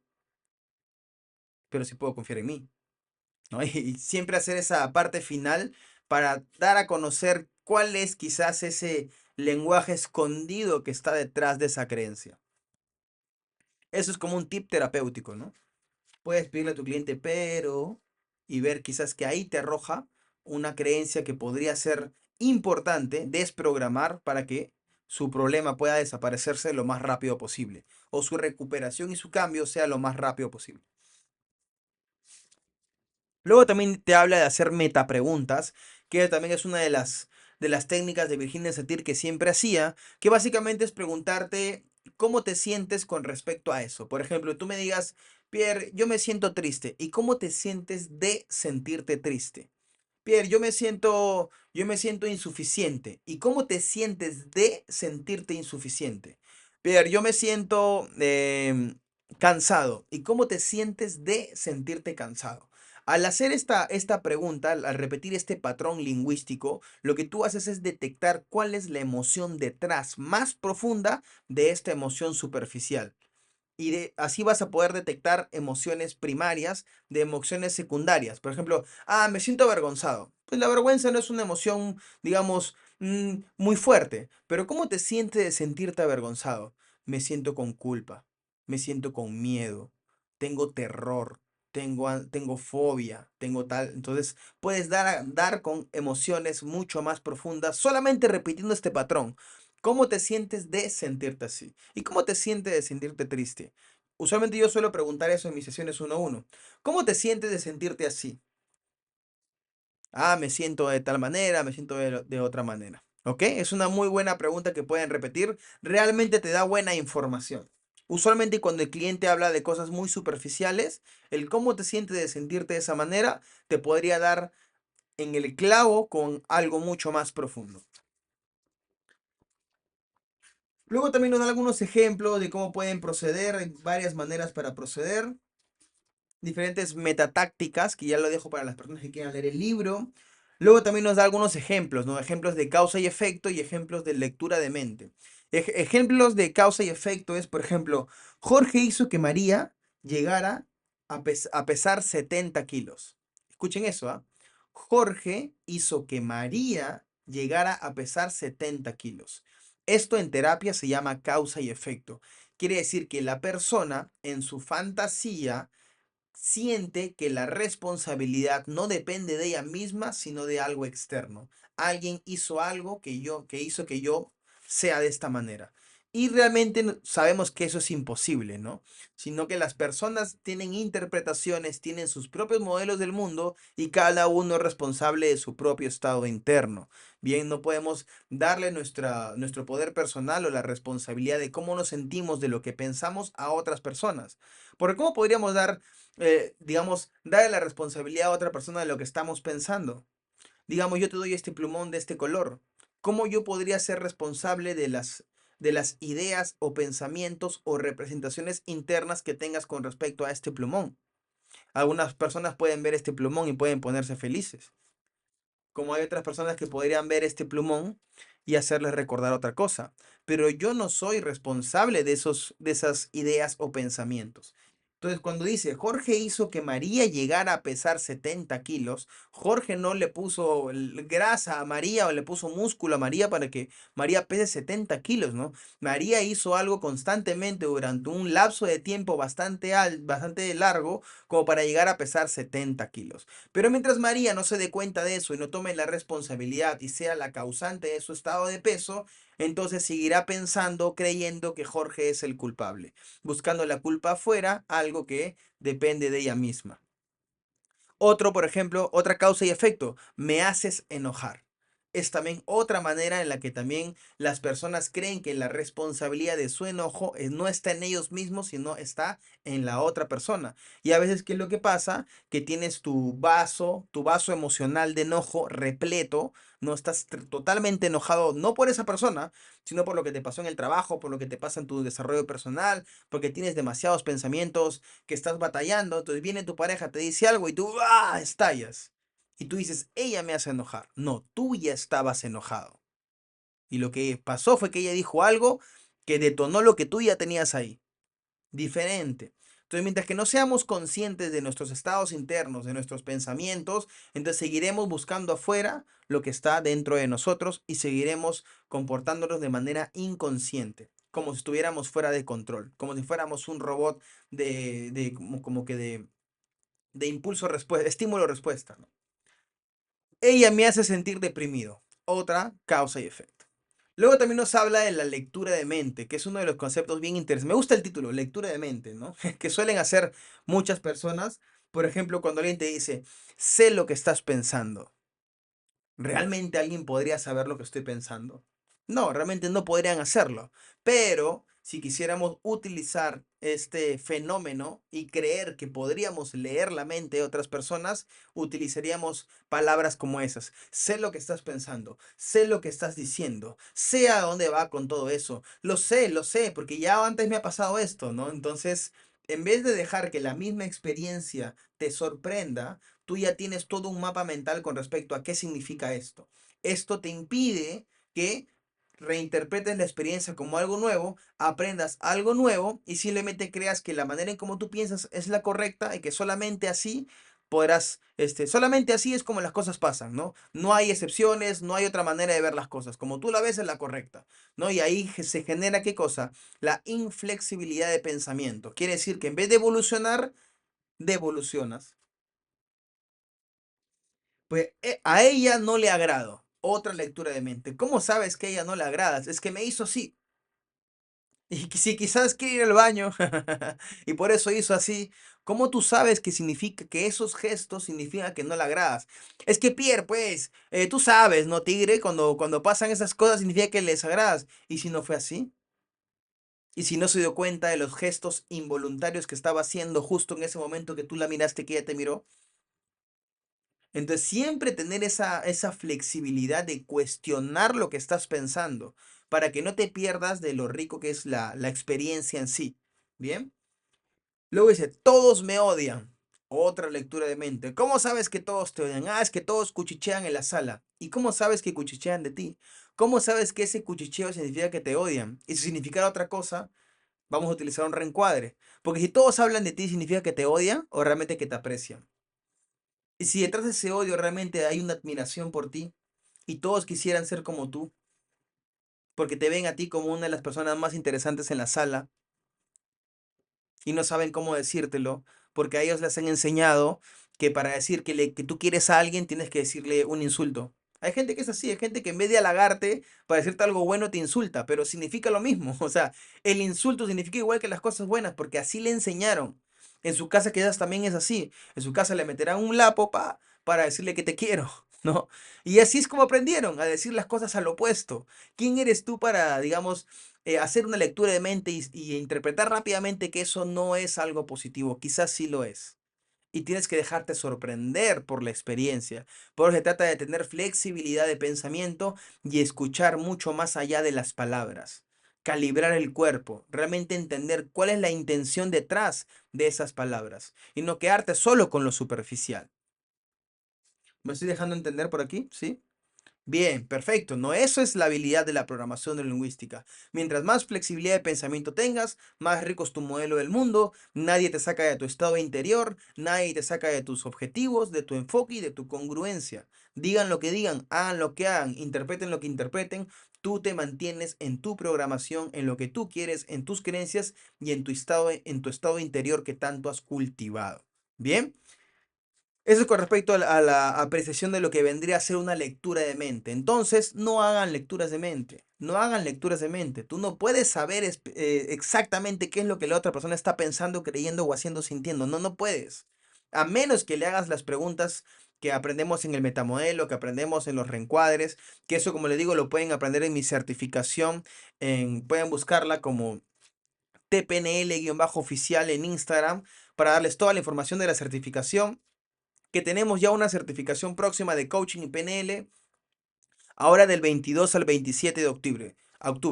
Speaker 1: sí puedo confiar en mí, ¿no? Y siempre hacer esa parte final para dar a conocer cuál es quizás ese lenguaje escondido que está detrás de esa creencia. Eso es como un tip terapéutico, ¿no? Puedes pedirle a tu cliente, pero, y ver quizás que ahí te arroja una creencia que podría ser importante desprogramar para que su problema pueda desaparecerse lo más rápido posible o su recuperación y su cambio sea lo más rápido posible. Luego también te habla de hacer metapreguntas, que también es una de las técnicas de Virginia Satir que siempre hacía, que básicamente es preguntarte cómo te sientes con respecto a eso. Por ejemplo, tú me digas, Pierre, yo me siento triste. ¿Y cómo te sientes de sentirte triste? Pierre, yo me siento insuficiente. ¿Y cómo te sientes de sentirte insuficiente? Pierre, yo me siento cansado. ¿Y cómo te sientes de sentirte cansado? Al hacer esta pregunta, al repetir este patrón lingüístico, lo que tú haces es detectar cuál es la emoción detrás más profunda de esta emoción superficial y así vas a poder detectar emociones primarias de emociones secundarias. Por ejemplo, me siento avergonzado. Pues la vergüenza no es una emoción, digamos, muy fuerte, pero ¿cómo te sientes de sentirte avergonzado? Me siento con culpa, me siento con miedo, tengo terror. Tengo fobia, tengo tal. Entonces, puedes dar con emociones mucho más profundas solamente repitiendo este patrón. ¿Cómo te sientes de sentirte así? ¿Y cómo te sientes de sentirte triste? Usualmente yo suelo preguntar eso en mis sesiones uno a uno. ¿Cómo te sientes de sentirte así? Me siento de tal manera, me siento de otra manera. ¿Ok? Es una muy buena pregunta que pueden repetir. Realmente te da buena información. Usualmente cuando el cliente habla de cosas muy superficiales, el cómo te sientes de sentirte de esa manera te podría dar en el clavo con algo mucho más profundo. Luego también nos da algunos ejemplos de cómo pueden proceder. Hay varias maneras para proceder. Diferentes metatácticas, que ya lo dejo para las personas que quieran leer el libro. Luego también nos da algunos ejemplos, ¿no? Ejemplos de causa y efecto y ejemplos de lectura de mente. Ejemplos de causa y efecto es, por ejemplo, Jorge hizo que María llegara a pesar 70 kilos. Escuchen eso, ¿ah? Jorge hizo que María llegara a pesar 70 kilos. Esto en terapia se llama causa y efecto. Quiere decir que la persona en su fantasía siente que la responsabilidad no depende de ella misma, sino de algo externo. Alguien hizo algo que hizo que yo sea de esta manera. Y realmente sabemos que eso es imposible, ¿no? Sino que las personas tienen interpretaciones, tienen sus propios modelos del mundo y cada uno es responsable de su propio estado interno. Bien, no podemos darle nuestro poder personal o la responsabilidad de cómo nos sentimos, de lo que pensamos a otras personas. Porque ¿cómo podríamos dar digamos, darle la responsabilidad a otra persona de lo que estamos pensando? Digamos, yo te doy este plumón de este color. ¿Cómo yo podría ser responsable de las ideas o pensamientos o representaciones internas que tengas con respecto a este plumón? Algunas personas pueden ver este plumón y pueden ponerse felices, como hay otras personas que podrían ver este plumón y hacerles recordar otra cosa. Pero yo no soy responsable de esas ideas o pensamientos. Entonces, cuando dice Jorge hizo que María llegara a pesar 70 kilos, Jorge no le puso grasa a María o le puso músculo a María para que María pese 70 kilos, ¿no? María hizo algo constantemente durante un lapso de tiempo bastante largo como para llegar a pesar 70 kilos. Pero mientras María no se dé cuenta de eso y no tome la responsabilidad y sea la causante de su estado de peso, entonces seguirá pensando, creyendo que Jorge es el culpable, buscando la culpa afuera, algo que depende de ella misma. Otro, por ejemplo, otra causa y efecto, me haces enojar. Es también otra manera en la que también las personas creen que la responsabilidad de su enojo no está en ellos mismos, sino está en la otra persona. Y a veces, ¿qué es lo que pasa? Que tienes tu vaso emocional de enojo repleto, no estás totalmente enojado, no por esa persona, sino por lo que te pasó en el trabajo, por lo que te pasa en tu desarrollo personal, porque tienes demasiados pensamientos que estás batallando, entonces viene tu pareja, te dice algo y tú estallas. Y tú dices, ella me hace enojar. No, tú ya estabas enojado. Y lo que pasó fue que ella dijo algo que detonó lo que tú ya tenías ahí. Diferente. Entonces, mientras que no seamos conscientes de nuestros estados internos, de nuestros pensamientos, entonces seguiremos buscando afuera lo que está dentro de nosotros y seguiremos comportándonos de manera inconsciente, como si estuviéramos fuera de control, como si fuéramos un robot como que de impulso respuesta, estímulo respuesta, ¿no? Ella me hace sentir deprimido. Otra causa y efecto. Luego también nos habla de la lectura de mente, que es uno de los conceptos bien interesantes. Me gusta el título, lectura de mente, ¿no? Que suelen hacer muchas personas. Por ejemplo, cuando alguien te dice, sé lo que estás pensando. ¿Realmente alguien podría saber lo que estoy pensando? No, realmente no podrían hacerlo. Pero si quisiéramos utilizar este fenómeno y creer que podríamos leer la mente de otras personas, utilizaríamos palabras como esas. Sé lo que estás pensando, sé lo que estás diciendo, sé a dónde va con todo eso. Lo sé, porque ya antes me ha pasado esto, ¿no? Entonces, en vez de dejar que la misma experiencia te sorprenda, tú ya tienes todo un mapa mental con respecto a qué significa esto. Esto te impide que reinterpretes la experiencia como algo nuevo, aprendas algo nuevo y simplemente creas que la manera en cómo tú piensas es la correcta y que solamente así podrás, solamente así es como las cosas pasan, ¿no? No hay excepciones, no hay otra manera de ver las cosas. Como tú la ves es la correcta, ¿no? Y ahí se genera ¿qué cosa? La inflexibilidad de pensamiento. Quiere decir que en vez de evolucionar, devolucionas. Pues a ella no le agrado. Otra lectura de mente. ¿Cómo sabes que a ella no le agradas? Es que me hizo así. Y si quizás quiere ir al baño y por eso hizo así, ¿cómo tú sabes que significa que esos gestos significan que no le agradas? Es que Pierre, pues, tú sabes, ¿no, tigre? Cuando pasan esas cosas significa que les agradas. ¿Y si no fue así? ¿Y si no se dio cuenta de los gestos involuntarios que estaba haciendo justo en ese momento que tú la miraste, que ella te miró? Entonces, siempre tener esa flexibilidad de cuestionar lo que estás pensando para que no te pierdas de lo rico que es la experiencia en sí. ¿Bien? Luego dice, todos me odian. Otra lectura de mente. ¿Cómo sabes que todos te odian? Ah, es que todos cuchichean en la sala. ¿Y cómo sabes que cuchichean de ti? ¿Cómo sabes que ese cuchicheo significa que te odian? Y si significara otra cosa, Vamos a utilizar un reencuadre. Porque si todos hablan de ti, ¿significa que te odian o realmente que te aprecian? Y si detrás de ese odio realmente hay una admiración por ti y todos quisieran ser como tú, porque te ven a ti como una de las personas más interesantes en la sala y no saben cómo decírtelo, porque a ellos les han enseñado que para decir que tú quieres a alguien tienes que decirle un insulto. Hay gente que es así, hay gente que en vez de halagarte para decirte algo bueno te insulta, pero significa lo mismo. O sea, el insulto significa igual que las cosas buenas, porque así le enseñaron. En su casa quizás también es así. En su casa le meterán un lapo para decirle que te quiero, ¿no? Y así es como aprendieron a decir las cosas al opuesto. ¿Quién eres tú para, digamos, hacer una lectura de mente y interpretar rápidamente que eso no es algo positivo? Quizás sí lo es. Y tienes que dejarte sorprender por la experiencia. Por eso se trata de tener flexibilidad de pensamiento y escuchar mucho más allá de las palabras. Calibrar el cuerpo, realmente entender cuál es la intención detrás de esas palabras y no quedarte solo con lo superficial. ¿Me estoy dejando entender por aquí? ¿Sí? Bien, perfecto. No, eso es la habilidad de la programación neurolingüística. Mientras más flexibilidad de pensamiento tengas, más rico es tu modelo del mundo. Nadie te saca de tu estado interior, nadie te saca de tus objetivos, de tu enfoque y de tu congruencia. Digan lo que digan, hagan lo que hagan, interpreten lo que interpreten. Tú te mantienes en tu programación, en lo que tú quieres, en tus creencias y en tu estado interior que tanto has cultivado. Bien. Eso es con respecto a la apreciación de lo que vendría a ser una lectura de mente. Entonces, no hagan lecturas de mente. No hagan lecturas de mente. Tú no puedes saber exactamente qué es lo que la otra persona está pensando, creyendo o haciendo, sintiendo. No, no puedes. A menos que le hagas las preguntas que aprendemos en el metamodelo, que aprendemos en los reencuadres, que eso, como les digo, lo pueden aprender en mi certificación. Pueden buscarla como TPNL-oficial en Instagram para darles toda la información de la certificación, que tenemos ya una certificación próxima de coaching y PNL, ahora del 22 al 27 de octubre.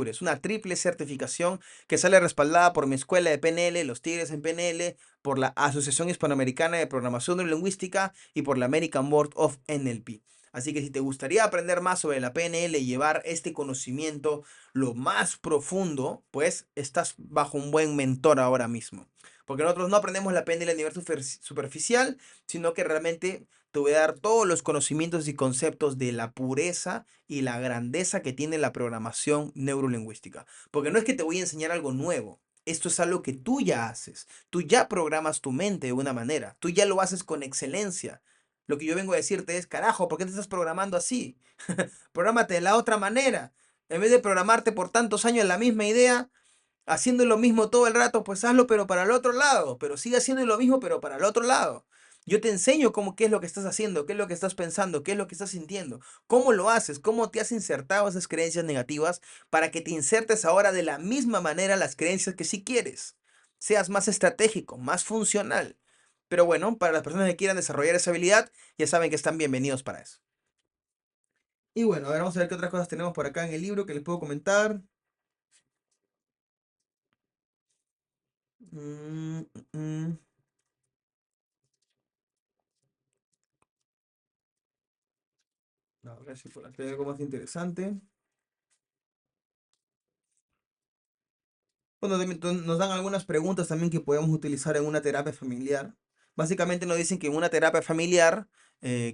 Speaker 1: Es una triple certificación que sale respaldada por mi escuela de PNL, Los Tigres en PNL, por la Asociación Hispanoamericana de Programación Neurolingüística y por la American Board of NLP. Así que si te gustaría aprender más sobre la PNL y llevar este conocimiento lo más profundo, pues estás bajo un buen mentor ahora mismo. Porque nosotros no aprendemos la PNL a nivel superficial, sino que realmente te voy a dar todos los conocimientos y conceptos de la pureza y la grandeza que tiene la programación neurolingüística. Porque no es que te voy a enseñar algo nuevo. Esto es algo que tú ya haces. Tú ya programas tu mente de una manera. Tú ya lo haces con excelencia. Lo que yo vengo a decirte es, carajo, ¿por qué te estás programando así? Prográmate de la otra manera. En vez de programarte por tantos años la misma idea, haciendo lo mismo todo el rato, pues hazlo, pero para el otro lado. Pero sigue haciendo lo mismo, pero para el otro lado. Yo te enseño cómo, qué es lo que estás haciendo, qué es lo que estás pensando, qué es lo que estás sintiendo, cómo lo haces, cómo te has insertado esas creencias negativas para que te insertes ahora de la misma manera las creencias que sí quieres. Seas más estratégico, más funcional. Pero bueno, para las personas que quieran desarrollar esa habilidad, ya saben que están bienvenidos para eso. Y bueno, a ver, vamos a ver qué otras cosas tenemos por acá en el libro que les puedo comentar. Mm, mm, mm. A ver si por aquí hay algo más interesante. Bueno, nos dan algunas preguntas también que podemos utilizar en una terapia familiar. Básicamente nos dicen que en una terapia familiar,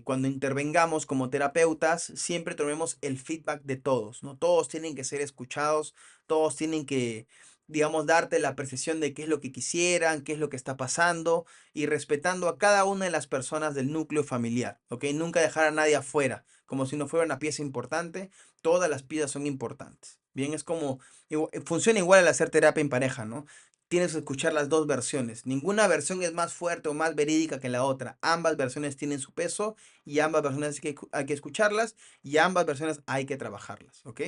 Speaker 1: cuando intervengamos como terapeutas, siempre tomemos el feedback de todos, ¿no? Todos tienen que ser escuchados, todos tienen que, digamos, darte la percepción de qué es lo que quisieran, qué es lo que está pasando y respetando a cada una de las personas del núcleo familiar, ¿ok? Nunca dejar a nadie afuera, como si no fuera una pieza importante. Todas las piezas son importantes. Bien, es como funciona igual al hacer terapia en pareja, ¿no? Tienes que escuchar las dos versiones. Ninguna versión es más fuerte o más verídica que la otra. Ambas versiones tienen su peso y ambas versiones hay que escucharlas y ambas versiones hay que trabajarlas, ¿ok?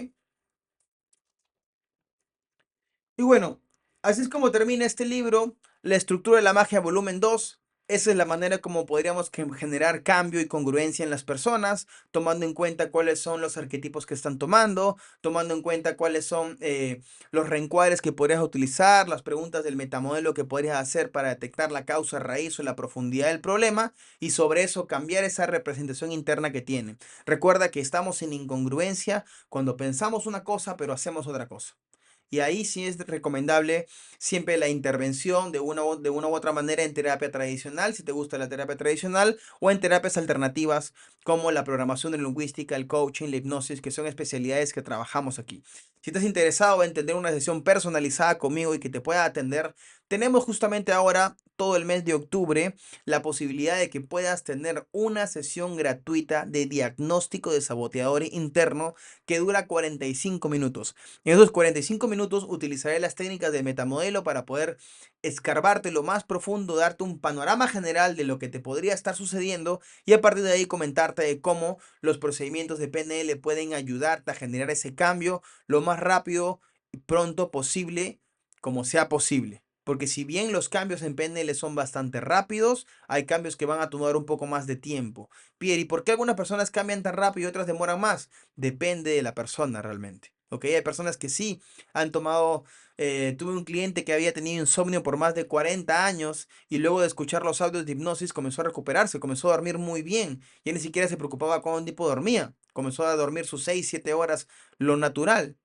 Speaker 1: Y bueno, así es como termina este libro, La estructura de la magia, volumen 2. Esa es la manera como podríamos generar cambio y congruencia en las personas, tomando en cuenta cuáles son los arquetipos que están tomando, tomando en cuenta cuáles son los reencuadres que podrías utilizar, las preguntas del metamodelo que podrías hacer para detectar la causa raíz o la profundidad del problema y sobre eso cambiar esa representación interna que tiene. Recuerda que estamos en incongruencia cuando pensamos una cosa pero hacemos otra cosa. Y ahí sí es recomendable siempre la intervención de una u otra manera en terapia tradicional, si te gusta la terapia tradicional, o en terapias alternativas como la programación neurolingüística, el coaching, la hipnosis, que son especialidades que trabajamos aquí. Si estás interesado en tener una sesión personalizada conmigo y que te pueda atender, tenemos justamente ahora todo el mes de octubre la posibilidad de que puedas tener una sesión gratuita de diagnóstico de saboteador interno que dura 45 minutos. En esos 45 minutos utilizaré las técnicas de metamodelo para poder escarbarte lo más profundo, darte un panorama general de lo que te podría estar sucediendo y a partir de ahí comentarte de cómo los procedimientos de PNL pueden ayudarte a generar ese cambio lo más rápido y pronto posible, como sea posible. Porque si bien los cambios en PNL son bastante rápidos, hay cambios que van a tomar un poco más de tiempo. Pierre, ¿y por qué algunas personas cambian tan rápido y otras demoran más? Depende de la persona realmente. ¿Ok? Hay personas que sí han tomado, tuve un cliente que había tenido insomnio por más de 40 años y luego de escuchar los audios de hipnosis comenzó a recuperarse, comenzó a dormir muy bien. Ya ni siquiera se preocupaba cuánto tiempo dormía. Comenzó a dormir sus 6 7 horas, lo natural.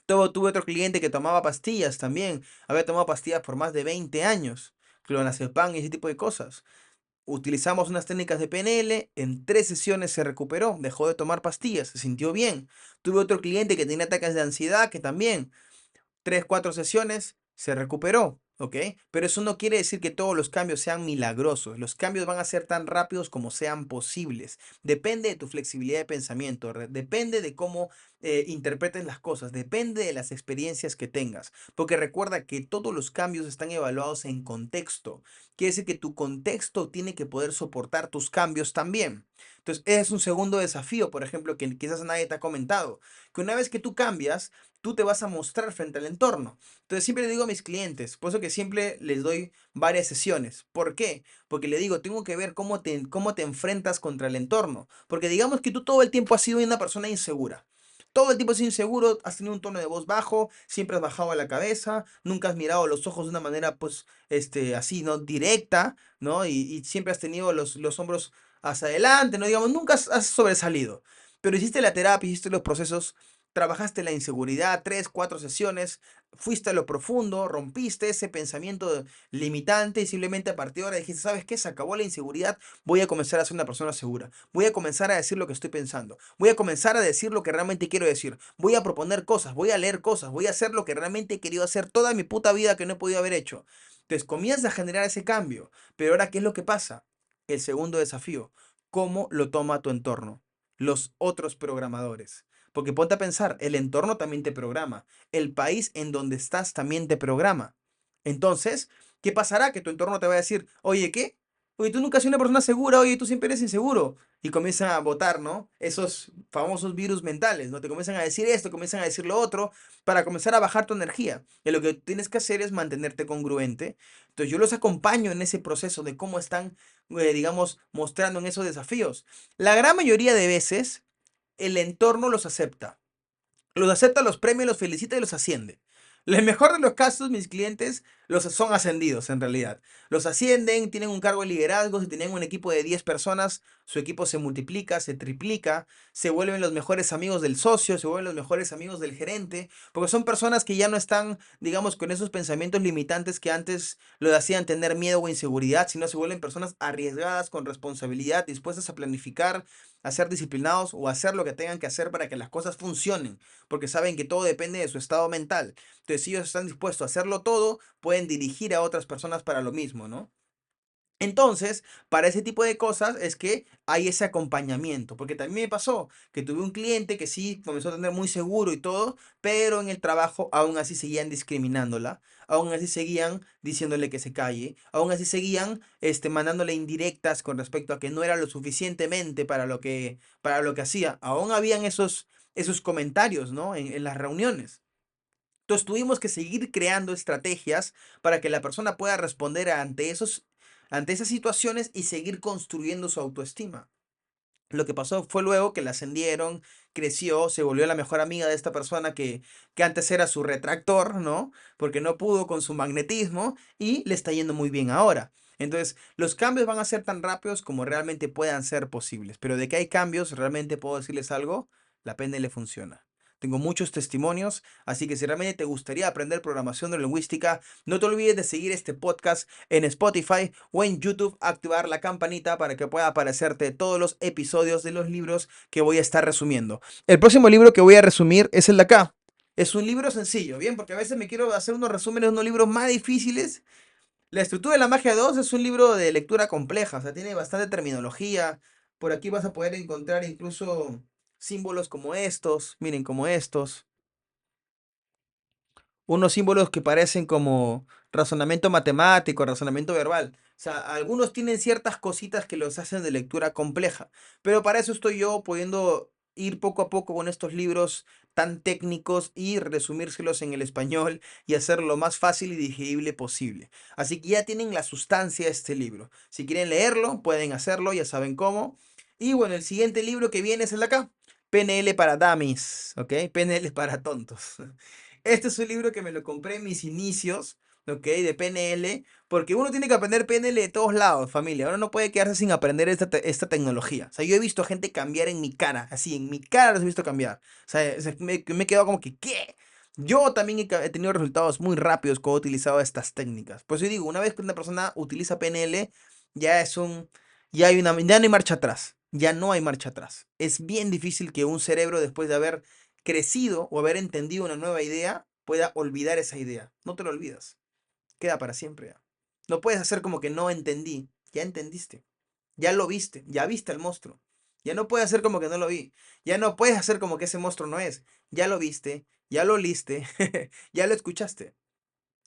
Speaker 1: Tuve otro cliente que tomaba pastillas también. Había tomado pastillas por más de 20 años. Clonazepam y ese tipo de cosas. Utilizamos unas técnicas de PNL, en 3 sesiones se recuperó, dejó de tomar pastillas, se sintió bien. Tuve otro cliente que tenía ataques de ansiedad que también 3 4 sesiones, se recuperó, ¿ok? Pero eso no quiere decir que todos los cambios sean milagrosos. Los cambios van a ser tan rápidos como sean posibles. Depende de tu flexibilidad de pensamiento, depende de cómo interpretes las cosas, depende de las experiencias que tengas. Porque recuerda que todos los cambios están evaluados en contexto. Quiere decir que tu contexto tiene que poder soportar tus cambios también. Entonces, ese es un segundo desafío, por ejemplo, que quizás nadie te ha comentado, que una vez que tú cambias, tú te vas a mostrar frente al entorno. Entonces siempre le digo a mis clientes, por eso que siempre les doy varias sesiones. ¿Por qué? Porque le digo, tengo que ver cómo te enfrentas contra el entorno. Porque digamos que tú todo el tiempo has sido una persona insegura. Todo el tiempo has sido inseguro, has tenido un tono de voz bajo, siempre has bajado la cabeza, nunca has mirado los ojos de una manera, pues, así, ¿no? Directa, ¿no? Y siempre has tenido los hombros hacia adelante, ¿no? Digamos, nunca has sobresalido. Pero hiciste la terapia, hiciste los procesos, trabajaste la inseguridad, 3 4 sesiones, fuiste a lo profundo, rompiste ese pensamiento limitante y simplemente a partir de ahora dijiste, ¿sabes qué? Se acabó la inseguridad, voy a comenzar a ser una persona segura, voy a comenzar a decir lo que estoy pensando, voy a comenzar a decir lo que realmente quiero decir, voy a proponer cosas, voy a leer cosas, voy a hacer lo que realmente he querido hacer toda mi puta vida que no he podido haber hecho. Entonces comienzas a generar ese cambio, pero ahora, ¿qué es lo que pasa? El segundo desafío, ¿cómo lo toma tu entorno? Los otros programadores. Porque ponte a pensar, el entorno también te programa, el país en donde estás también te programa. Entonces, ¿qué pasará? Que tu entorno te va a decir, oye, ¿qué? Oye, tú nunca has sido una persona segura, oye, tú siempre eres inseguro. Y comienzan a votar, ¿no? Esos famosos virus mentales, ¿no? Te comienzan a decir esto, comienzan a decir lo otro, para comenzar a bajar tu energía. Y lo que tienes que hacer es mantenerte congruente. Entonces, yo los acompaño en ese proceso de cómo están, digamos, mostrando en esos desafíos. La gran mayoría de veces, el entorno los acepta, los premia, los felicita y los asciende. El mejor de los casos, mis clientes los son ascendidos en realidad. Los ascienden, tienen un cargo de liderazgo, si tenían un equipo de 10 personas, su equipo se multiplica, se triplica, se vuelven los mejores amigos del socio, se vuelven los mejores amigos del gerente, porque son personas que ya no están, digamos, con esos pensamientos limitantes que antes lo hacían tener miedo o inseguridad, sino se vuelven personas arriesgadas, con responsabilidad, dispuestas a planificar, a ser disciplinados o a hacer lo que tengan que hacer para que las cosas funcionen porque saben que todo depende de su estado mental. Entonces, si ellos están dispuestos a hacerlo todo, pueden dirigir a otras personas para lo mismo, ¿no? Entonces, para ese tipo de cosas es que hay ese acompañamiento, porque también me pasó que tuve un cliente que sí comenzó a tener muy seguro y todo, pero en el trabajo aún así seguían discriminándola, aún así seguían diciéndole que se calle, aún así seguían mandándole indirectas con respecto a que no era lo suficientemente para lo que hacía. Aún habían esos comentarios, ¿no? En las reuniones. Entonces tuvimos que seguir creando estrategias para que la persona pueda responder ante esas situaciones y seguir construyendo su autoestima. Lo que pasó fue luego que la ascendieron, creció, se volvió la mejor amiga de esta persona que antes era su retractor, ¿no? Porque no pudo con su magnetismo y le está yendo muy bien ahora. Entonces, los cambios van a ser tan rápidos como realmente puedan ser posibles. Pero de que hay cambios, realmente puedo decirles algo, la PNL funciona. tengo muchos testimonios, así que si realmente te gustaría aprender programación neurolingüística, no te olvides de seguir este podcast en Spotify o en YouTube, activar la campanita para que pueda aparecerte todos los episodios de los libros que voy a estar resumiendo. El próximo libro que voy a resumir es el de acá. Es un libro sencillo, ¿bien? Porque a veces me quiero hacer unos resúmenes de unos libros más difíciles. La estructura de la magia 2 es un libro de lectura compleja, o sea, tiene bastante terminología. Por aquí vas a poder encontrar incluso símbolos como estos, miren, como estos. Unos símbolos que parecen como razonamiento matemático, razonamiento verbal. O sea, algunos tienen ciertas cositas que los hacen de lectura compleja, pero para eso estoy yo pudiendo ir poco a poco con estos libros tan técnicos y resumírselos en el español y hacerlo lo más fácil y digerible posible. Así que ya tienen la sustancia de este libro. Si quieren leerlo, pueden hacerlo, ya saben cómo. Y bueno, el siguiente libro que viene es el de acá. PNL para dummies, ¿ok? PNL para tontos. Este es un libro que me lo compré en mis inicios, ¿ok? De PNL, porque uno tiene que aprender PNL de todos lados, familia. Uno no puede quedarse sin aprender esta tecnología. O sea, yo he visto gente cambiar en mi cara, así, en mi cara los he visto cambiar. O sea, me he quedado como que, ¿qué? Yo también he tenido resultados muy rápidos cuando he utilizado estas técnicas. Pues yo digo, una vez que una persona utiliza PNL, ya es un, ya no hay marcha atrás. Ya no hay marcha atrás. Es bien difícil que un cerebro, después de haber crecido o haber entendido una nueva idea, pueda olvidar esa idea. No te lo olvidas. Queda para siempre ya. No puedes hacer como que no entendí. Ya entendiste. Ya lo viste. Ya viste al monstruo. Ya no puedes hacer como que no lo vi. Ya no puedes hacer como que ese monstruo no es. Ya lo viste. Ya lo oliste. Ya lo escuchaste.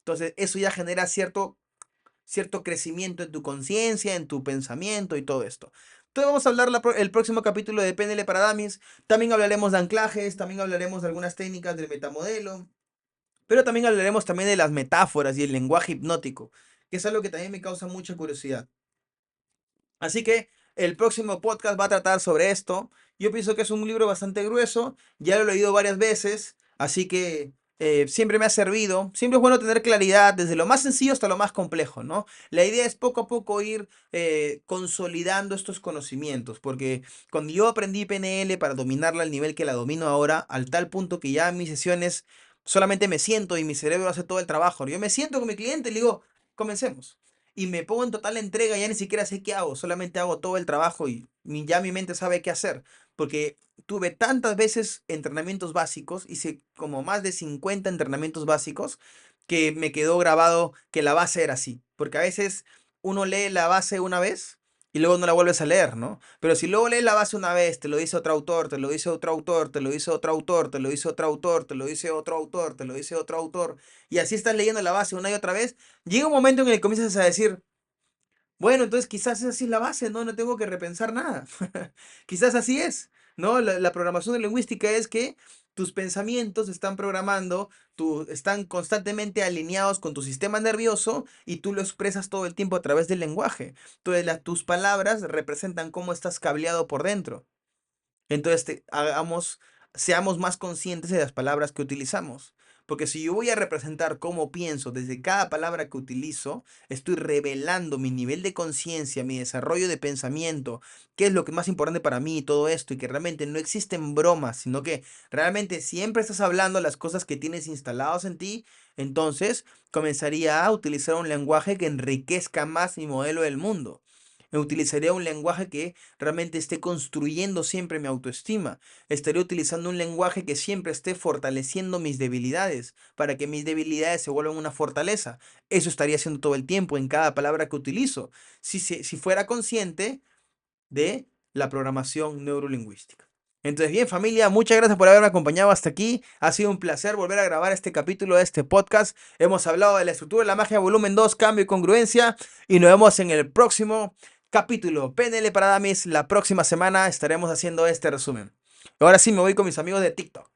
Speaker 1: Entonces, eso ya genera cierto crecimiento en tu conciencia, en tu pensamiento y todo esto. Entonces vamos a hablar el próximo capítulo de PNL para Dummies. También hablaremos de anclajes, también hablaremos de algunas técnicas del metamodelo, pero también hablaremos también de las metáforas y el lenguaje hipnótico, que es algo que también me causa mucha curiosidad. Así que el próximo podcast va a tratar sobre esto. Yo pienso que es un libro bastante grueso, ya lo he leído varias veces, así que siempre me ha servido. Siempre es bueno tener claridad desde lo más sencillo hasta lo más complejo, ¿no? La idea es poco a poco ir consolidando estos conocimientos, porque cuando yo aprendí PNL para dominarla al nivel que la domino ahora, al tal punto que ya en mis sesiones solamente me siento y mi cerebro hace todo el trabajo. Yo me siento con mi cliente y le digo, comencemos y me pongo en total entrega, ya ni siquiera sé qué hago, solamente hago todo el trabajo y ya mi mente sabe qué hacer, porque tuve tantas veces entrenamientos básicos, hice como más de 50 entrenamientos básicos, que me quedó grabado que la base era así, porque a veces uno lee la base una vez y luego no la vuelves a leer, ¿no? Pero si luego lees la base una vez, te lo dice otro autor, te lo dice otro autor, te lo dice otro autor, te lo dice otro autor, te lo dice otro autor, te lo dice otro autor, y así estás leyendo la base una y otra vez, llega un momento en el que comienzas a decir, bueno, entonces quizás esa sí es la base, ¿no? No tengo que repensar nada. Quizás así es, ¿no? La programación de lingüística es que tus pensamientos están programando, están constantemente alineados con tu sistema nervioso y tú lo expresas todo el tiempo a través del lenguaje. Entonces, tus palabras representan cómo estás cableado por dentro. Entonces, seamos más conscientes de las palabras que utilizamos. Porque si yo voy a representar cómo pienso desde cada palabra que utilizo, estoy revelando mi nivel de conciencia, mi desarrollo de pensamiento, qué es lo que es más importante para mí y todo esto, y que realmente no existen bromas, sino que realmente siempre estás hablando las cosas que tienes instalados en ti. Entonces comenzaría a utilizar un lenguaje que enriquezca más mi modelo del mundo. Utilizaría un lenguaje que realmente esté construyendo siempre mi autoestima. Estaré utilizando un lenguaje que siempre esté fortaleciendo mis debilidades, para que mis debilidades se vuelvan una fortaleza. Eso estaría haciendo todo el tiempo en cada palabra que utilizo, si fuera consciente de la programación neurolingüística. Entonces, bien, familia, muchas gracias por haberme acompañado hasta aquí. Ha sido un placer volver a grabar este capítulo de este podcast. Hemos hablado de la estructura de la magia, volumen 2, cambio y congruencia. Y nos vemos en el próximo capítulo. PNL para Damis. La próxima semana estaremos haciendo este resumen. Ahora sí, me voy con mis amigos de TikTok.